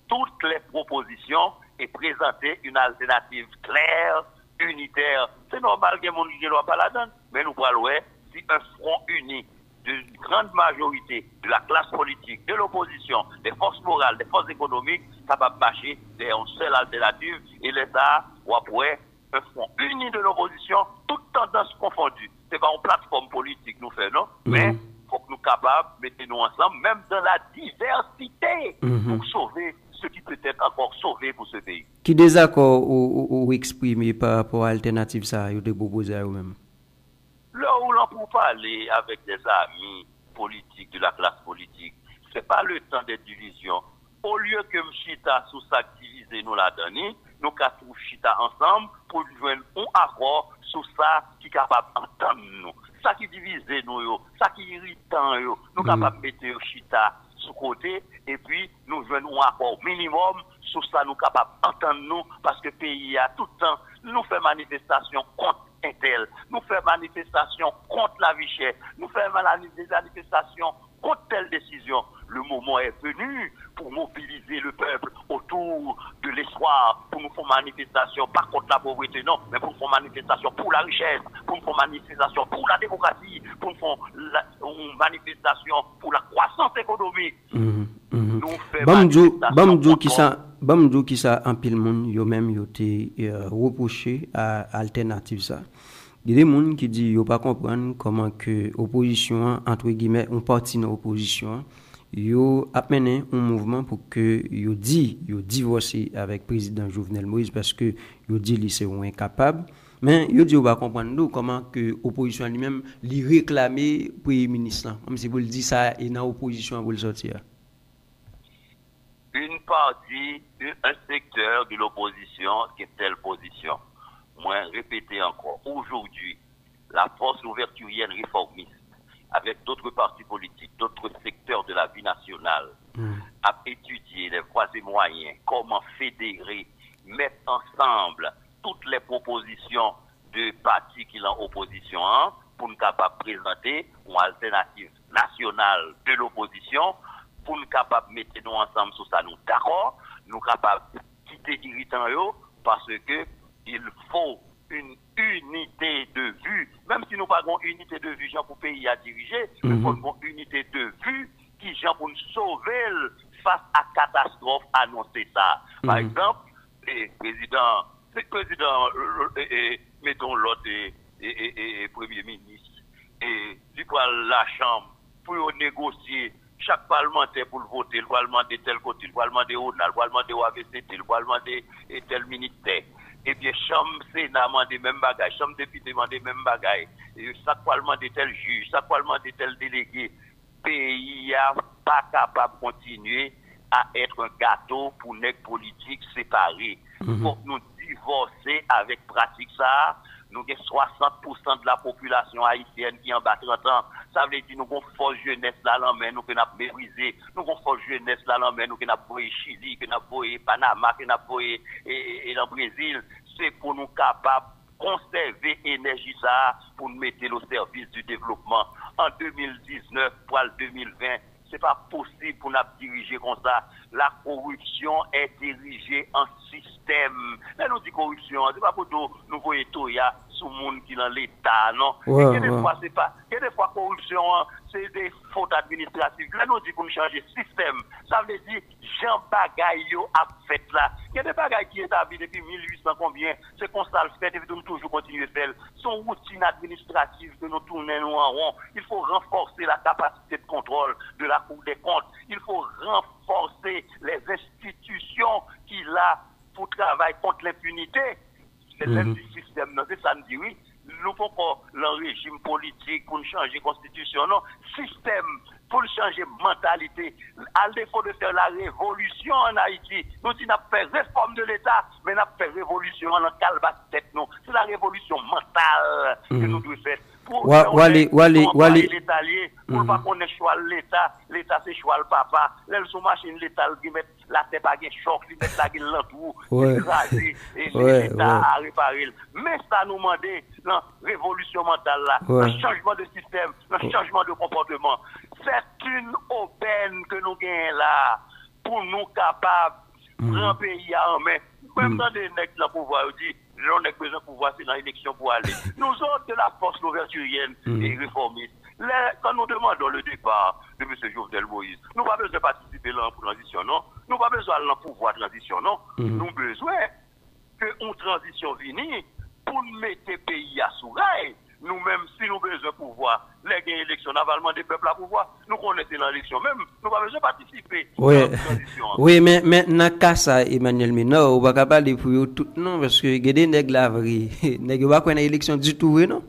Speaker 3: toutes les propositions et présenter une alternative claire, unitaire. C'est normal que mon ne soit pas là-dedans, mais nous parlons si un front uni d'une grande majorité de la classe politique, de l'opposition, des forces morales, des forces économiques, capable de marcher vers une seule alternative et l'État ou après un front uni de l'opposition, toutes tendances confondues. C'est pas une plateforme politique nous fait, non? Mais faut que nous capables de mettre nous ensemble, même dans la diversité, pour sauver ce qui peut être encore sauvé pour ce pays.
Speaker 2: Qui désaccord ou exprimé par rapport à l'alternative ça, vous avez proposé à vous-même?
Speaker 3: Là où l'on peut parler avec des amis politiques, de la classe politique, c'est pas le temps des divisions. Au lieu que Mchita sous s'activiser nous la donner, nous quatre Chita ensemble pour joindre un accord sur ça qui est capable d'entendre nous. Ça qui divise nous, ça qui irrite nous, nous capable de mettre Chita sous côté et puis nous joignons un accord minimum sur ça nous capable d'entendre nous parce que le pays a tout le temps nous fait manifestation contre Intel, nous fait manifestation contre la vie chère, nous fait manifestation contre telle décision. Le moment est venu pour mobiliser le peuple autour de l'espoir, pour nous faire manifestation, pas contre la pauvreté, non, mais pour nous faire manifestation pour la richesse, pour nous faire manifestation pour la démocratie, pour nous faire une manifestation pour la croissance économique. Nous faisons
Speaker 2: Bamdou qui ça en pile monde yo même yo té reproché à alternative ça. Il y a des gens qui disent yo pas comprendre comment que opposition entre guillemets un parti dans opposition yo a mené un mouvement pour que yo divorcer avec président Jovenel Moïse parce que yo dit li c'est incapable mais yo dit yo pas comprendre comment que opposition lui-même li réclamer premier ministre comme si vous le dit ça et dans opposition pour le sortir.
Speaker 3: Une partie, un secteur de l'opposition qui est telle position. Moi, répéter encore, aujourd'hui, la force ouverturienne réformiste, avec d'autres partis politiques, d'autres secteurs de la vie nationale, a étudié les voies et moyens, comment fédérer, mettre ensemble toutes les propositions de partis qui sont en opposition pour nous capables de présenter une alternative nationale de l'opposition pour nous capables de mettre nous ensemble sur ça, nous d'accord, nous capables de quitter irritant parce que il faut une unité de vue, même si nous pas une unité de vue pour pays à diriger, il faut une unité de vue qui genre pour nous sauver face à catastrophe annoncée ça. Par exemple, président, mettons l'autre premier ministre et du quoi la chambre pour négocier chaque parlementaire pour le voter, le va demander tel côté, le va demander ONA, le va demander OAVCT, le va demander tel ministère. eh bien, chambre Sénat demande même bagaille, chambre député demande même bagaille, ça quoi demander tel juge, ça quoi demander tel délégué. Pays n'est pas capable de continuer à être un gâteau pour les politiques séparés. Il faut que nous divorcer avec pratique ça. Nous avons 60% de la population haïtienne qui en bas 30 ans. Ça veut dire que nous avons une force jeunesse là, nous avons méprisé. Nous avons une force jeunesse là, nous avons Chili, nous avons Panama, nous avons le Brésil. C'est pour nous capables de conserver l'énergie ça pour nous mettre au service du développement. En 2019 pour le 2020, c'est pas possible pour nous diriger comme ça. La corruption est dirigée en système. Là, nous dit corruption, c'est pas pour nous voyons tout sous le monde qui est dans l'État, non?
Speaker 2: Ouais,
Speaker 3: des fois, c'est pas. Des fois, corruption, c'est des fautes administratives. Là, nous dit pour nous changer système. Ça veut dire, Jean Bagaille a fait là. Il y a des bagailles qui sont établies depuis 1800 combien. C'est qu'on ça le fait et nous toujours continuer à faire. Son routine administrative de nous tourner nous en rond. Il faut renforcer la capacité de contrôle de la Cour des comptes. Il faut renforcer les institutions qui là pour travailler contre l'impunité. C'est même du système. C'est ça nous dit oui. Nous faut pas le régime politique pour changer la constitution. Non, système pour changer mentalité. À défaut de faire la révolution en Haïti, nous avons fait réforme de l'État, mais nous avons fait révolution en calvasse tête. C'est la révolution mentale que nous devons faire. Pour
Speaker 2: Wali.
Speaker 3: l'État lié, pour pas qu'on ait choix l'État c'est choix le papa. Là, sur machine l'État qui met la tête à choc, qui met la gueule l'entour, écraser et l'État à réparer. Mais ça nous demande la révolution mentale là, le changement de système, le changement de comportement. C'est une aubaine que nous gagnons là pour nous capables de prendre un pays à en main. Même dans des nègres dans le pouvoir, dit on a besoin de pouvoir, c'est dans l'élection pour aller. Nous autres de la force l'ouverturienne et réformiste, quand nous demandons le départ de M. Jovenel Moïse, nous n'avons pas besoin de participer à la transition, non. Nous n'avons pas besoin de pouvoir de transition, non. Nous avons besoin qu'une transition vienne pour mettre le pays à sourail. Nous-mêmes, si nous avons besoin de pouvoir, les élections navalement des peuples à pouvoir, nous connaissons l'élection même, nous n'avons pas besoin de participer à la transition.
Speaker 2: Oui, mais dans le cas ça, Emmanuel Minor, on va pas parler pour tout, non, parce que il y a des nègres là, il n'y a pas une élection du tout, non?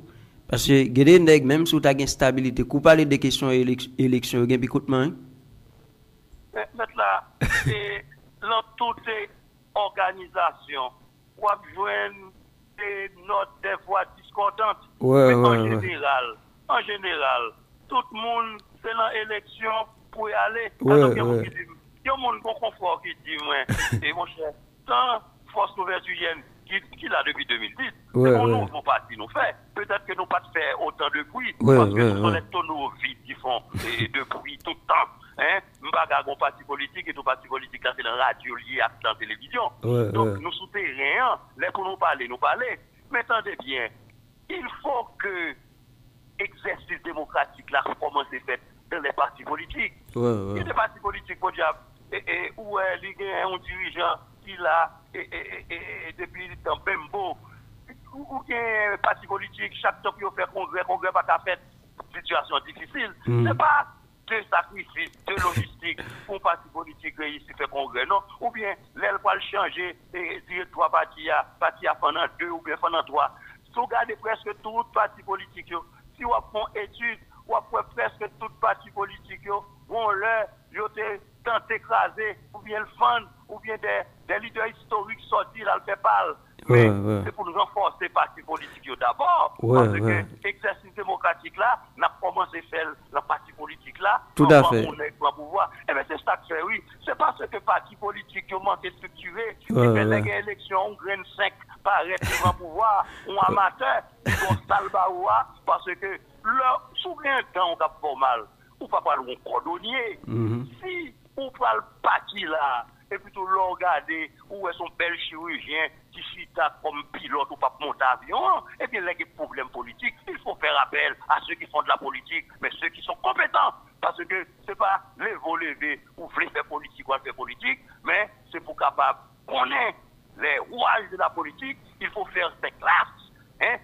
Speaker 2: Parce que il y a des nègres, même si tu as une stabilité, qu'on parle des questions élection, il y a un picotement.
Speaker 3: Maintenant, là, dans toutes les organisations, on va joindre des voix discordantes. Mais en général, tout le monde, c'est dans l'élection pour y aller. Il y a un monde qui confort qui dit, et mon cher, tant force ouverturienne qui l'a depuis 2010, c'est pour nous, nos partis nous fait. Peut-être que nous pas faire autant de bruit, parce que nous sommes les tonneaux vides qui font de bruit tout le temps. Nous n'avons pas parti politique et tout parti politique, c'est dans la radio lié à la télévision. Donc, nous souterrains, les pour nous parler. Mais attendez bien, il faut que l'exercice démocratique là commence à faire dans les partis politiques. Il y a des partis politiques, pour diable, où il y a un dirigeant qui là, depuis le temps Bembo, ou il y a un parti politique, chaque temps qu'il fait congrès pas qu'à faire situation difficile. C'est pas de sacrifice, de logistique pour un parti politique réussir à faire congrès, non? Ou bien, l'aile va le changer et dire trois partis à pendant 2 ou bien pendant 3. Si vous regardez presque tout parti politique, si vous faites une étude, vous faites presque tout parti politique, vont leur tenté d'écraser, ou bien le fendre, ou bien des leaders historiques sortis dans le PayPal. Mais c'est pour nous renforcer le parti politique d'abord. Parce que l'exercice démocratique là, n'a commencé à faire le parti politique là.
Speaker 2: Tout à fait.
Speaker 3: Pouvoir. Et bien c'est ça que fait, oui. C'est parce que le parti politique qui manque structuré, qui fait les élections, on graine 5 paraît devant le pouvoir, on amateur, ils vont salbaoua, parce que leur souvenir temps on a pas mal. Ou pas parler un cordonnier. Si on parle parti là, et plutôt le regarder où est son bel chirurgien qui chita comme pilote ou pas monter avion, et bien les problèmes politiques, il faut faire appel à ceux qui font de la politique, mais ceux qui sont compétents. Parce que c'est pas les lever ou voulez faire politique ou faire politique, mais c'est pour capable connaître les rouages de la politique, il faut faire des classes.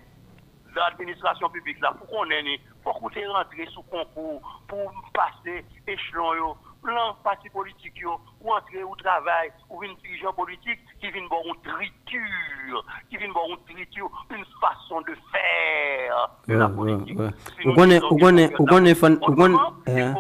Speaker 3: L'administration publique là, pour qu'on ait, faut qu'on rentrer sous concours, pour passer échelon, plan parti politique, ou entrer au travail, ou une dirigeant politique qui vient voir une triture, une façon de faire de la politique.
Speaker 2: Il faut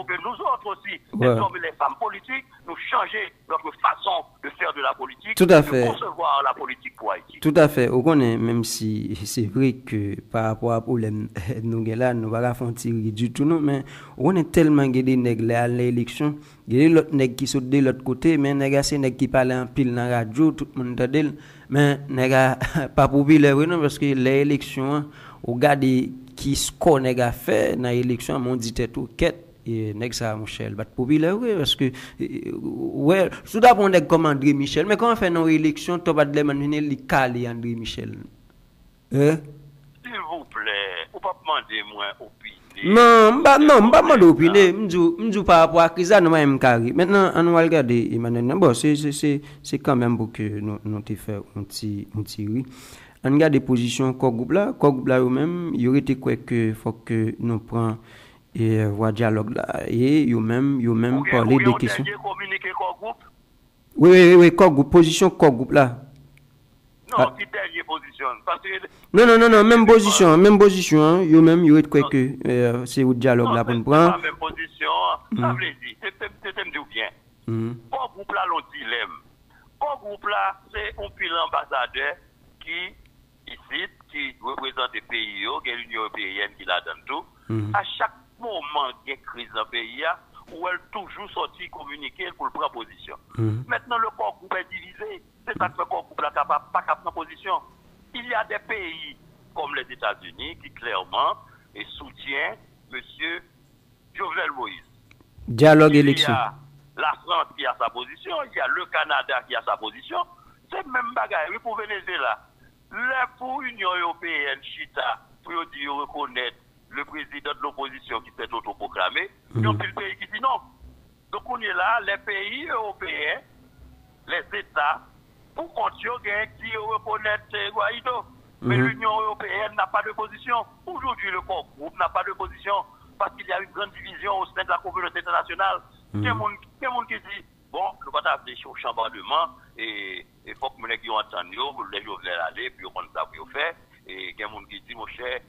Speaker 2: que
Speaker 3: nous autres aussi, les hommes et les femmes politiques, nous changer notre façon de faire de la politique,
Speaker 2: tout à fait.
Speaker 3: de concevoir la politique pour Haïti.
Speaker 2: Tout à fait. Même si c'est vrai que par rapport à problème nous là, nous va pas faire du tout, non, mais on est tellement des nègres à l'élection, il y a l'autre nègre qui saute de l'autre côté, mais nègre c'est nègre qui parle en pile dans la radio, tout le monde entend, mais nègre pas populaire non parce que les élections, on regarde qui score nègre fait dans l'élection, on dit tout quête. Et nèg ça Michel bat populaire parce que ouais tout d'abord nèg comme André Michel mais quand on fait nos élections to pas de mener li calé André Michel
Speaker 3: s'il vous plaît ou pas demander moi opinion
Speaker 2: non pas demander opinion m'dou par rapport à ça nous même carré maintenant on va regarder Emmanuel bon c'est quand même pour que nous te faire un petit oui on regarde des positions corps groupe là eux même il aurait été quoi que faut que nous prend et voir dialogue là et yo même parler des questions oui corps groupe position corps groupe là
Speaker 3: non qui dernière position parce que
Speaker 2: non même position yo même yo quoi que c'est au dialogue là pour nous prendre
Speaker 3: même position ça veut dire c'est me bien corps groupe là l'on dilemme corps groupe là c'est un pile ambassadeur qui ici qui représente des pays qui est l'Union européenne qui la donne tout à chaque moment de crise dans le pays, où elle toujours sorti communiquer pour prendre position. Maintenant, le corps groupe est divisé. C'est ça que le corps groupe n'est pas capable de prendre position. Il y a des pays comme les États-Unis qui clairement soutiennent M. Jovenel Moïse.
Speaker 2: Dialogue élection.
Speaker 3: Il y a la France qui a sa position, il y a le Canada qui a sa position. C'est le même bagaille pour Venezuela. Pour l'Union européenne, Chita, pour dire reconnaître le président de l'opposition qui s'est autoproclamé, il y a le pays qui dit non. Donc on est là, les pays européens, les États, pour continuer qui reconnaître Guaido. Mais l'Union européenne n'a pas de position. Aujourd'hui, le corps groupe n'a pas de position parce qu'il y a une grande division au sein de la communauté internationale. Il y a des gens qui disent, bon, nous allons appeler au chambardement et il faut que nous ayons entendu, les gens veulent aller, puis on ça pour faire. Et il y a des gens qui disent, mon cher,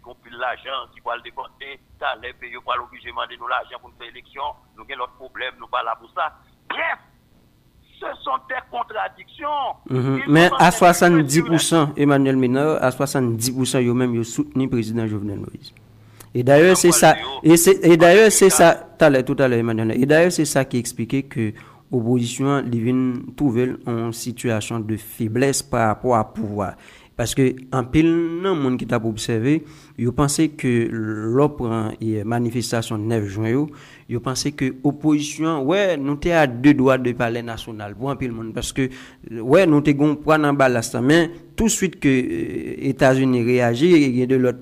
Speaker 3: qu'on puisse l'argent, qui va le décompter, ça les pays pour l'obliger de demander nous l'argent pour nous faire élection, nous avons notre problème, nous pas là pour ça. Bref, ce sont des contradictions.
Speaker 2: Mais à 70%, Emmanuel Mineur, à 70%, ils même soutenu le président Jovenel Moïse. Et d'ailleurs, c'est ça. Et d'ailleurs, c'est ça, tout à l'heure, Emmanuel. Et d'ailleurs, c'est ça qui expliquait que l'opposition vient trouver en situation de faiblesse par rapport à pouvoir. Parce que en pile non monde qui t'a observé, yo pensait que l'opération et manifestation 9 juin yo pensait que opposition ouais nous t'es à 2 doigts de palais national pour en pile monde parce que ouais nous t'es gon prendre en ballast mais tout de suite que États-Unis réagit il y a de l'autre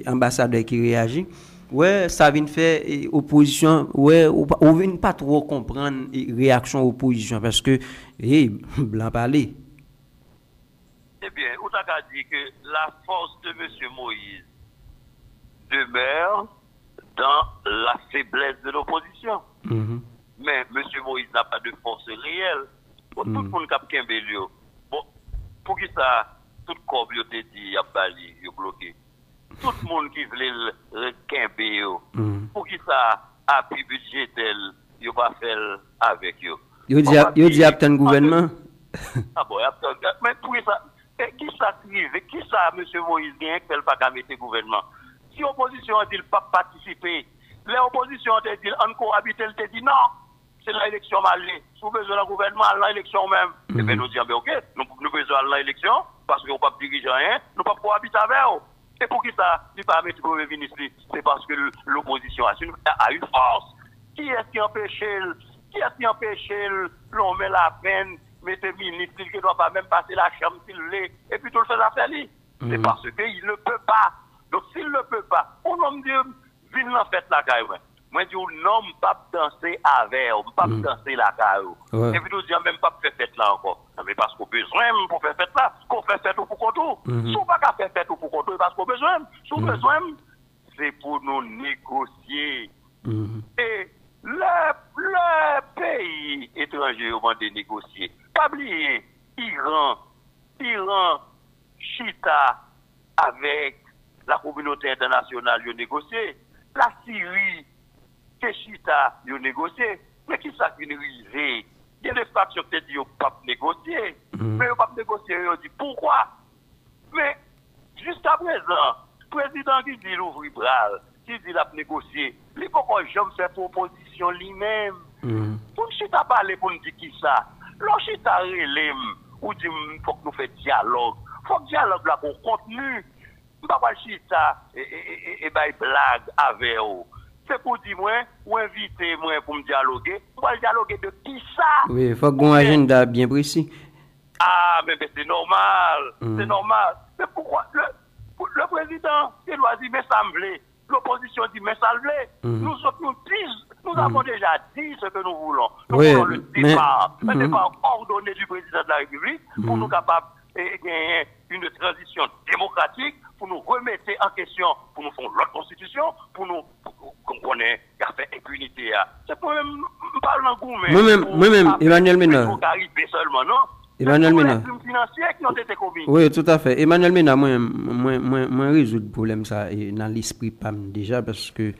Speaker 2: ambassadeur qui réagit ouais ça vient faire opposition ouais on vient pas trop comprendre réaction opposition parce que blanc parler.
Speaker 3: Eh bien, on a dit que la force de M. Moïse demeure dans la faiblesse de l'opposition. Mais M. Moïse n'a pas de force réelle. Tout le monde qui a Kembelio. Bon, pour qui ça, tout le corps te dit, a bali, il bloqué. Tout le monde qui voulait le Kembelio. Pour qui ça, appui budgétel, il va faire avec eux.
Speaker 2: Il dit à un gouvernement.
Speaker 3: Ah bon, mais pour ça. Qui ça M. Moïse gagne qu'elle pas qu'à mettre le gouvernement? Si l'opposition a dit pas participer, l'opposition a dit on cohabite, elle te dit non, c'est l'élection malée. Si vous besoin d'un gouvernement, l'élection même. Et bien nous disons, ok, nous besoin de l'élection, parce qu'on ne peut pas diriger rien, nous ne pouvons pas cohabiter avec eux. Et pour qui ça, il ne pas mettre le Premier ministre? C'est parce que l'opposition a une force. Qui est-ce qui empêche l'on met la peine? Mais ce ministre, il ne doit pas même passer la chambre s'il l'est, et puis tout le fait l'affaire. C'est parce qu'il ne peut pas. Donc s'il ne peut pas, on homme dit, viens en fait la caille. Moi, je dis, non, je ne peux pas danser avec, je ne peux pas danser la caille. Et puis je dis, même pas faire fête là encore. Mais parce qu'on a besoin pour faire fête là, qu'on fait fête ou pour qu'on tout. Si on ne peut pas faire fête ou pour qu'on tout, parce qu'on a besoin. Si on a besoin, c'est pour nous négocier. Et le étrangers ont demandé de négocier. Pas oublier, Iran, Chita avec la communauté internationale, ils ont négocié. La Syrie, Chita, ils ont négocié. Mais qui ça qui nous arrive? Il y a des factions qui disent qu'ils ne peuvent pas négocier. Mais ils ne peuvent pas négocier. Ils disent pourquoi? Mais jusqu'à présent, le président qui dit l'ouvrir bras, qui dit qu'il a négocié, il ne peut pas jamais faire proposition lui-même. Pour nous chita parler pour nous dire qui ça? L'on chita relève ou dit qu'il faut que nous fassions dialogue. Il faut que le dialogue là pour contenu. Je ne peux pas chita et blague avec eux. C'est pour dire moi, ou inviter moi pour me dialoguer. On va dialoguer de qui ça?
Speaker 2: Oui, il faut qu'on ait un agenda bien précis.
Speaker 3: Ah, mais c'est normal. C'est normal. Mais pourquoi le président, il doit dire, mais ça me plaît. L'opposition dit, mais ça me plaît. Nous avons déjà dit ce que nous voulons. Nous voulons le départ ordonné du président de la République pour nous capables de gagner une transition démocratique, pour nous remettre en question, pour nous faire l'autre constitution, pour nous comprendre qu'il y a fait impunité. C'est pour même parler en goût, mais
Speaker 2: moi-même, Emmanuel Ménard.
Speaker 3: Pour arriver seulement, non?
Speaker 2: Emmanuel Ménard.
Speaker 3: Les crimes financiers qui ont été commis.
Speaker 2: Oui, tout à fait. Emmanuel Ménard, moi résoudre le problème ça dans l'esprit PAM déjà parce que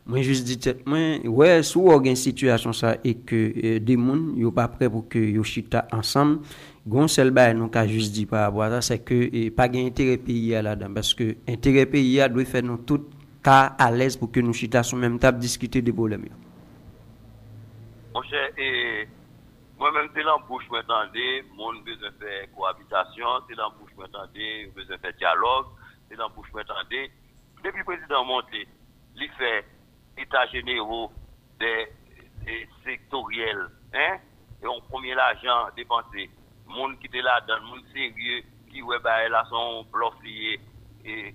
Speaker 2: moi juste dit tête moi ouais si on a une situation ça et que des monde yo pas prêt pour que yo chita ensemble gon seul bail nous ka juste dit par rapport à ça c'est que pas gain intérêt pays là-dedans parce que intérêt pays doit faire nous tout cas à l'aise pour que nous chita sur même table discuter des problèmes.
Speaker 3: Mon cher moi-même, c'est l'embouche, je m'entendais, mon besoin de faire cohabitation, c'est l'embouche, je m'entendais, besoin de faire dialogue, c'est l'embouche, je m'entendais. Depuis le président monté, il fait état généraux des sectoriels, hein, et on premier l'argent dépensé. Monde qui était là dans le monde sérieux, qui ouais, bah, là, son bluff lié, et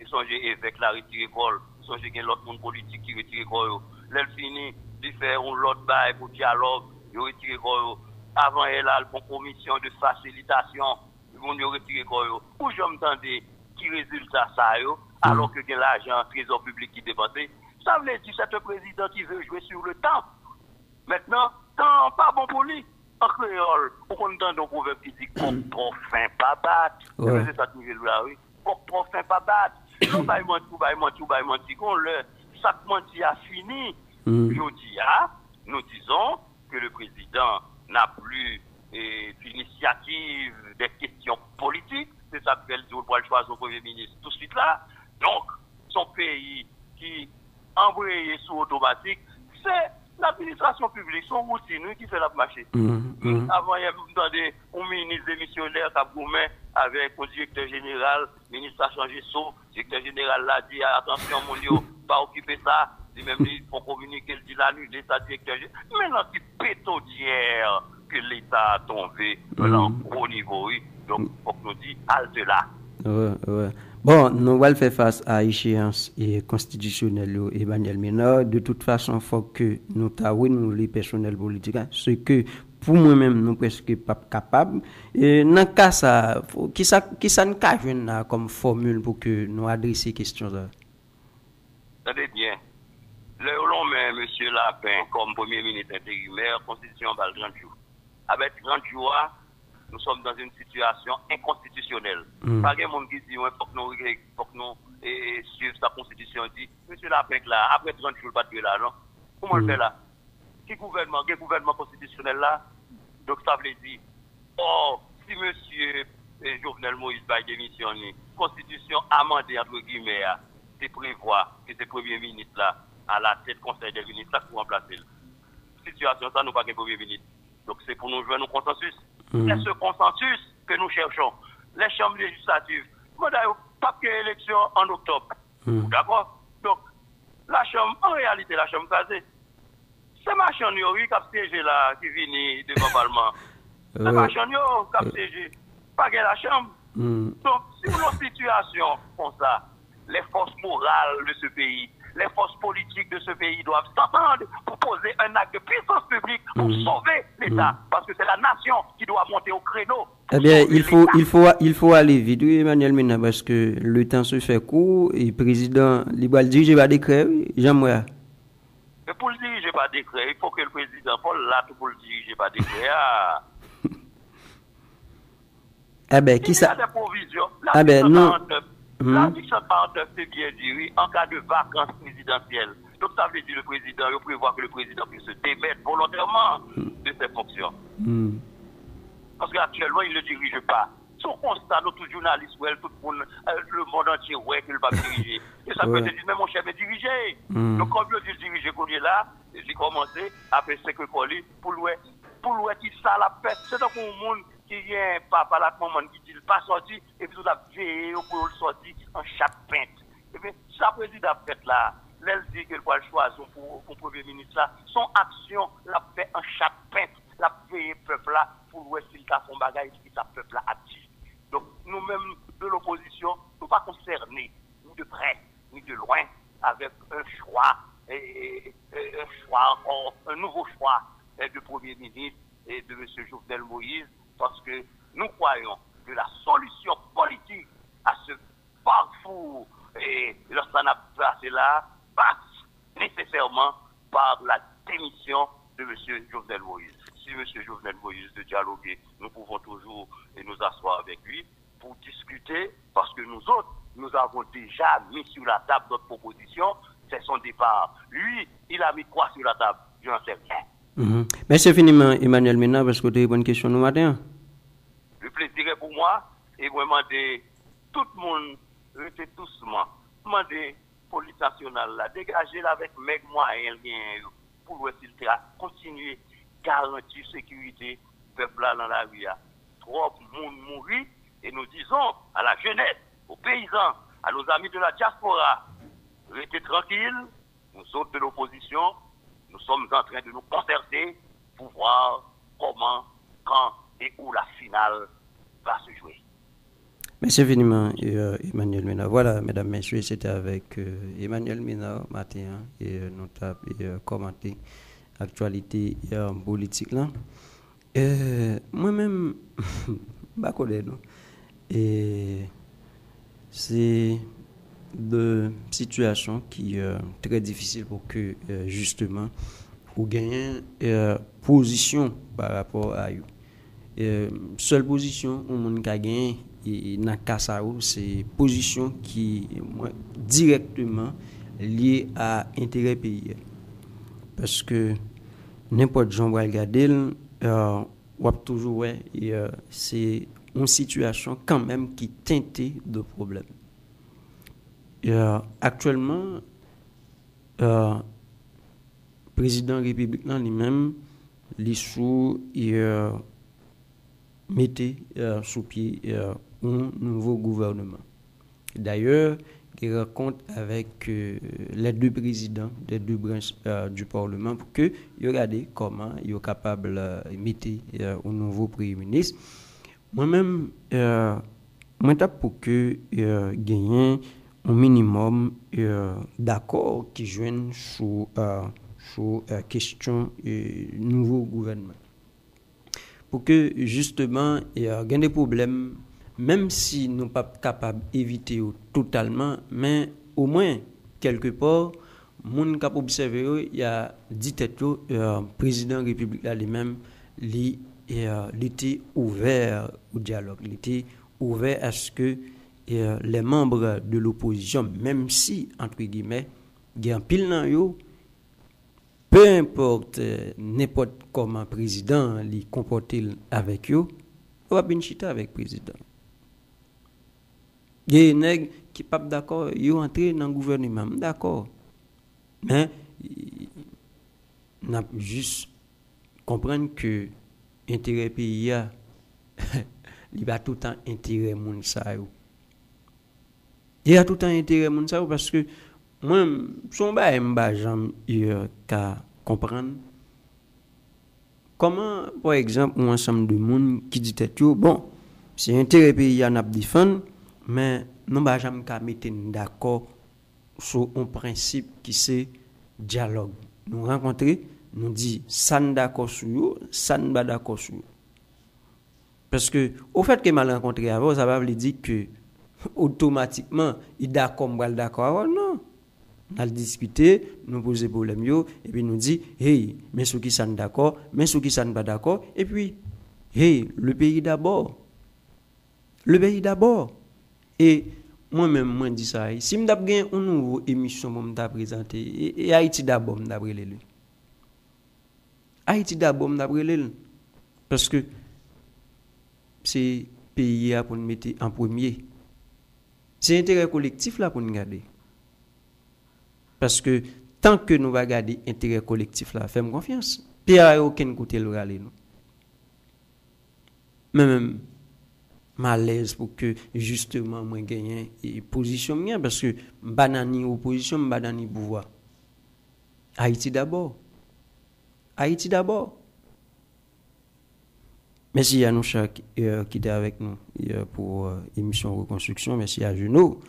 Speaker 3: songez avec la retirée école, songez qu'il y a l'autre monde politique qui retire école. Là, il finit, il fait un l'autre bail pour dialogue. Yo retiré quoi avant elle a une commission de facilitation yo retiré quoi où j'entendais qui résultat ça yo alors que l'argent trésor public qui dépensé ça veut dire c'est un président qui veut jouer sur le temps maintenant temps pas bon pour lui en créole on entend un proverbe qui dit coq trop fin pas battre c'est ça qui veut là oui coq trop fin pas battre non bah menti qu'on le chaque menti a fini je dis nous disons que le président n'a plus d'initiative des questions politiques. C'est ça qu'elle dit, on va choisir son premier ministre tout de suite là. Donc, son pays qui embrayé sous automatique, c'est l'administration publique, son routine qui fait la marché. Avant, il y avait un ministre démissionnaire qui a gourmet avec un directeur général, le ministre a changé son, le directeur général l'a dit, attention, mon Dieu, pas occuper ça. Même il faut communiquer, il dit l'annuler, ça directeur. Maintenant, c'est pétodière que l'État a tombé à un gros niveau, oui. Donc, il faut que nous disions, halte là.
Speaker 2: Ouais. Bon, nous allons faire face à l'échéance constitutionnelle, Emmanuel Ménard. De toute façon, il faut que nous nous les personnels politiques, ce que pour moi-même, nous presque pas capables. Et dans le cas, ça, qui ça nous cache comme formule pour que nous adressions ces questions-là?
Speaker 3: Attendez bien. Le long met M. Lapin comme Premier ministre intérimaire, Constitution va 30 jours. Avec 30 jours, nous sommes dans une situation inconstitutionnelle. Pas de monde qui dit qu'il faut que nous suivons sa Constitution. Dit, M. Lapin, là, après 30 jours, pas de là, non? Comment on le fait là? Quel gouvernement constitutionnel là? Donc ça veut dire, si M. Jovenel Moïse va démissionner, Constitution amendée, entre guillemets, c'est prévoir que ce Premier ministre là, à la tête du Conseil des ministres, ça pour remplacer. Situation, ça, nous pas de Premier ministre. Donc, c'est pour nous jouer nos consensus. C'est ce consensus que nous cherchons. Les chambres législatives, nous n'avons pas d'élection en octobre. D'accord? Donc, la chambre, en réalité, la chambre casée, c'est ma chambre qui a siégé là, qui vient devant le Parlement. C'est ma chambre qui a siégé. Pas la chambre. Donc, si nous avons une situation comme ça, les forces morales de ce pays, les forces politiques de ce pays doivent s'entendre pour poser un acte de puissance publique pour sauver l'État. Parce que c'est la nation qui doit monter au créneau.
Speaker 2: Eh bien, il faut aller vite, oui, Emmanuel Ménard, parce que le temps se fait court et le président, il va diriger par décret, j'aimerais.
Speaker 3: Mais pour le diriger par décret. Il faut que le président Paul là tout pour le diriger par décret.
Speaker 2: Eh ben, qui ça?
Speaker 3: Il y a des provisions. L'article 149 c'est bien dit, oui, en cas de vacances présidentielles. Donc ça veut dire le président, il prévoit que le président puisse se démettre volontairement de ses fonctions. Parce qu'actuellement, il ne dirige pas. Son constat, notre journaliste, le monde entier, qu'il ne va pas diriger. Et ça peut dire, mais mon chef est dirigé. Donc, quand je dis diriger, qu'on est là, j'ai commencé à faire ce que coller pour louer qui ça la fait. C'est donc un monde qui vient par la commande qui dit pas sorti, et puis tout a veillé pour le sortir en chaque pinte. Et puis, ça président a fait là, elle dit qu'elle va choisir pour le Premier ministre là, son action l'a fait en chaque pinte, l'a veillé peuple là, pour voir s'il a fait un bagage qui ça peuple là a dit. Donc, nous-mêmes de l'opposition, nous ne sommes pas concernés, ni de près, ni de loin, avec un choix, un nouveau choix de Premier ministre et de M. Jovenel Moïse, parce que nous croyons que la solution politique à ce parcours, et lorsqu'on a passé là, passe nécessairement par la démission de M. Jovenel Moïse. Si M. Jovenel Moïse de dialoguer, nous pouvons toujours nous asseoir avec lui pour discuter, parce que nous autres, nous avons déjà mis sur la table notre proposition, c'est son départ. Lui, il a mis quoi sur la table? Je n'en sais rien.
Speaker 2: Merci infiniment, Emmanuel Mena, parce que tu as une bonne question nous matin.
Speaker 3: Le plaisir est pour moi, et vraiment demander tout le monde, restez doucement, demander police nationale là, dégager là avec mes moyens pour le continuer garantir sécurité peuple là dans la rue. Trop de monde mourit et nous disons à la jeunesse, aux paysans, à nos amis de la diaspora, restez tranquilles, nous autres de l'opposition, nous sommes en train de nous concerter pour voir comment, quand et où la finale va se jouer.
Speaker 2: Merci infiniment, Emmanuel Mena. Voilà, mesdames, messieurs, c'était avec Emmanuel Mena matin et nous avons commenté l'actualité politique là. Moi-même, je connais, non? Et c'est de situations qui sont très difficiles pour que, justement, vous gagnez position par rapport à eux. Seule position où on a gagné dans le c'est position qui est directement liée à l'intérêt pays. Parce que n'importe qui va regarder, on toujours c'est une situation quand même qui teintée de problèmes. Actuellement, le président républicain lui-même, l'issue mettait sous pied un nouveau gouvernement. D'ailleurs, il rencontre avec les deux présidents des deux branches du Parlement pour que ils regardent comment ils sont capables de mettre un nouveau Premier ministre. Moi-même, moi tape pour que gagne un minimum d'accord qui joignent sur question nouveau gouvernement. Pour que justement il y a des problèmes, même si nous ne sommes pas capables d'éviter totalement, mais au moins quelque part, moun cap observer, il y a dit le président république lui-même, il était ouvert au dialogue, il était ouvert à ce que les membres de l'opposition, même si entre guillemets, il y a un pile dans yo, peu importe n'importe comment président li comporte avec eux, on va bien chita avec président. Il y a des nègres qui ne sont pas d'accord, ils sont entrés dans le gouvernement, d'accord. Mais on a juste comprendre que l'intérêt pays, il y a tout le temps intérêt moun sa yo. Il y a tout le temps intérêt moun sa yo parce que moi, son ba mba jam ka comprendre comment, par exemple, un ensemble de monde qui dit yo bon, c'est intérêt pays à n'a défendre, mais nous ba jam ka mettre d'accord sur un principe qui c'est dialogue. Nous rencontrer, nous dit ça n'est d'accord sur yo, ça n'est pas d'accord sur yo. Parce que au fait que mal rencontré avant, ça va veut dire que automatiquement il d'accord mal d'accord avant, non. On a discuté, nous poser problème yo et puis nous dit hey, mais ceux qui sont d'accord, mais ceux qui sont pas d'accord et puis hey, le pays d'abord. Le pays d'abord. Et moi-même moi dis ça, si m't'a gagné une nouvelle émission pour m't'a présenter et Haïti d'abord m't'a brûlé. Haïti d'abord m't'a brûlé parce que c'est pays pour nous mettre en premier. C'est intérêt collectif là pour nous garder. Parce que tant que nous va garder intérêt collectif là, fais-moi confiance. Puis il n'y a aucun côté le râler nous. Même malaise pour que justement moi gagne et position bien parce que banani opposition banani pouvoir. Haïti d'abord. Haïti d'abord. Merci à nous chaque qui était avec nous pour émission reconstruction. Merci à Juno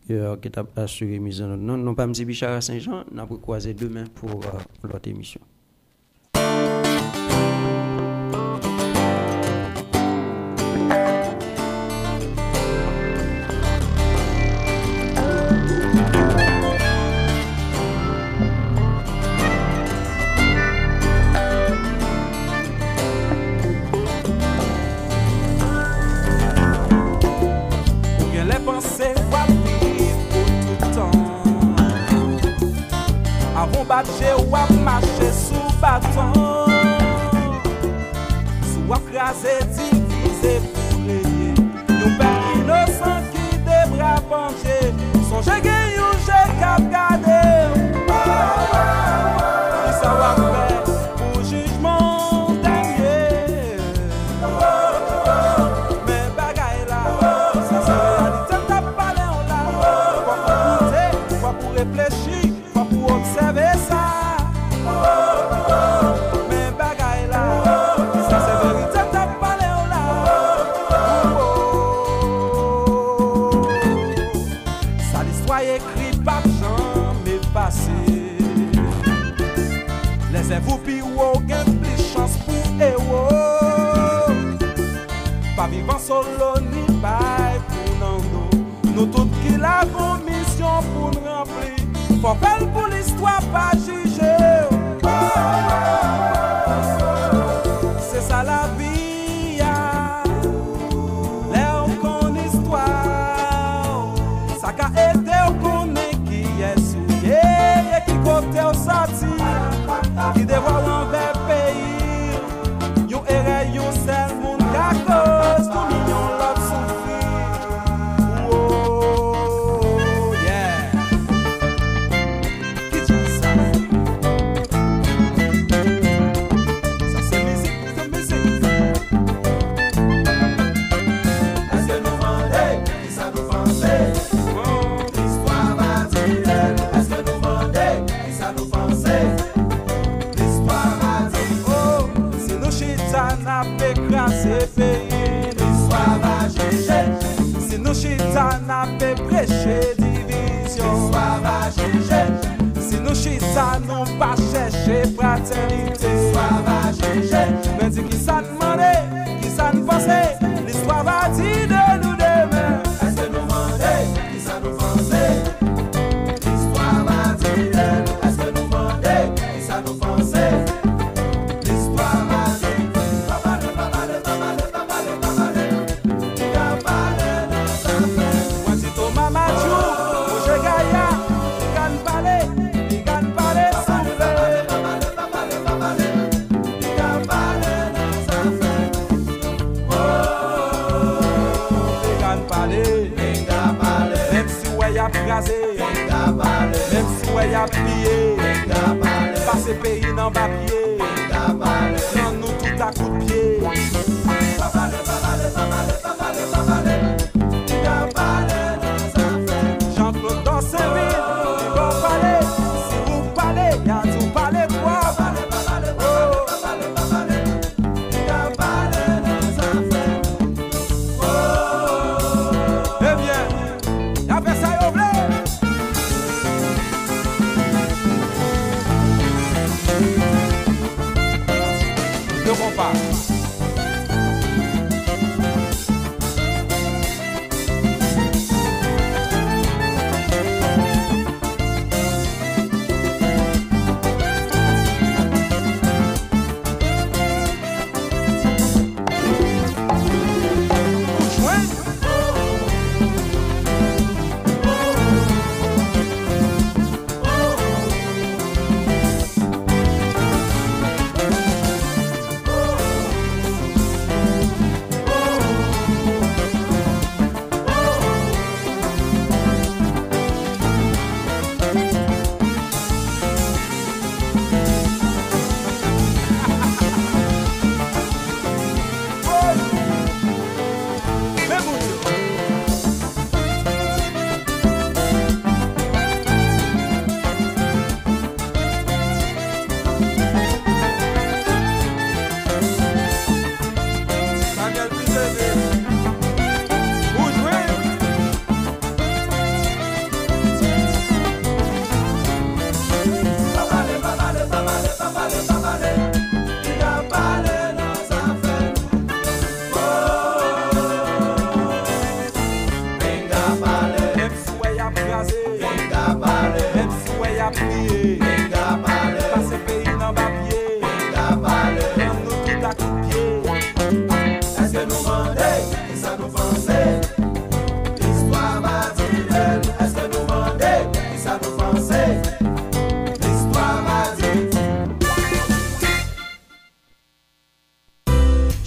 Speaker 2: qui t'a assuré mise en nom. Non pas M. Bichard à Saint-Jean, on a croiser demain pour l'autre émission.
Speaker 4: Batche ou ap marcher sous bâton, sous ap krasé, divisé pour régner. Yon père innocent qui de bras penchés, son j'ai gagné ou j'ai cap gardé. Qui ça va faire pour jugement dernier? Mais bagaille là, ça c'est réalité, t'as parlé en là. Quoi pour écouter, quoi pour réfléchir, quoi pour observer. Mais bagaille là, ça c'est vérité, t'as parlé là. Ça l'histoire écrite par jamais passé. Laissez-vous puis ou aucun plus chance pour héros. Pas vivant solo ni bail pour Nando. Nous toutes qui l'avons mission pour nous remplir. Faut faire pour l'histoire pas juger. C'est ça la vie. L'air qu'on histoire. Ça qu'a aidé qu'on est qui est souillé et qui côté au sorti. Qui dévoile l'envers pays. Yon erreur, yon sel, moun ka cause. Tout mignon l'autre souffrir. Oh yeah. Qui dit ça? Ça c'est musique, c'est musique.
Speaker 5: Est-ce que nous demandons qui ça nous pensait? L'histoire va dire. Est-ce que nous demandons qui ça nous pensait? L'histoire va dire.
Speaker 4: Oh, si nous chita n'a pas écrasé pays.
Speaker 5: L'histoire va juger.
Speaker 4: Si nous chita n'a pas prêché division.
Speaker 5: L'histoire va juger.
Speaker 4: Si nous chita n'ont pas cherché fraternité.
Speaker 5: L'histoire va juger.
Speaker 4: Mais dis qui ça demandait, qui ça nous pensait. L'histoire va dire de nous demain.
Speaker 5: Est-ce que nous demandons qui ça nous pensait? L'histoire va dire. Est-ce que nous demandons qui ça nous pensait? L'histoire va dire. Papa,
Speaker 4: Moi si Thomas Mathieu, Roger Gaillard, il gagne parler sans lever. Il gagne parler, même si ouais y a crasé, même si ouais y a plié, passer pays dans papier, prends nous tout à coup de pied. Jean-Claude dans Saint-Ville, il va parler, si vous parlez, y a tout parler de moi. Eh bien, y a fait ça y ouvre. Ne comprends pas.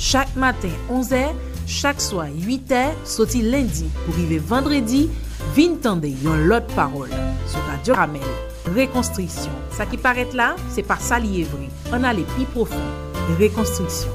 Speaker 1: Chaque matin 11h, chaque soir 8h, sorti lundi pour arriver vendredi, vin tande yon l'autre parole sur Radio Caramel. Reconstruction. Ça qui paraît là, c'est pas ça lié vrai. On a les plus profonds. Reconstruction.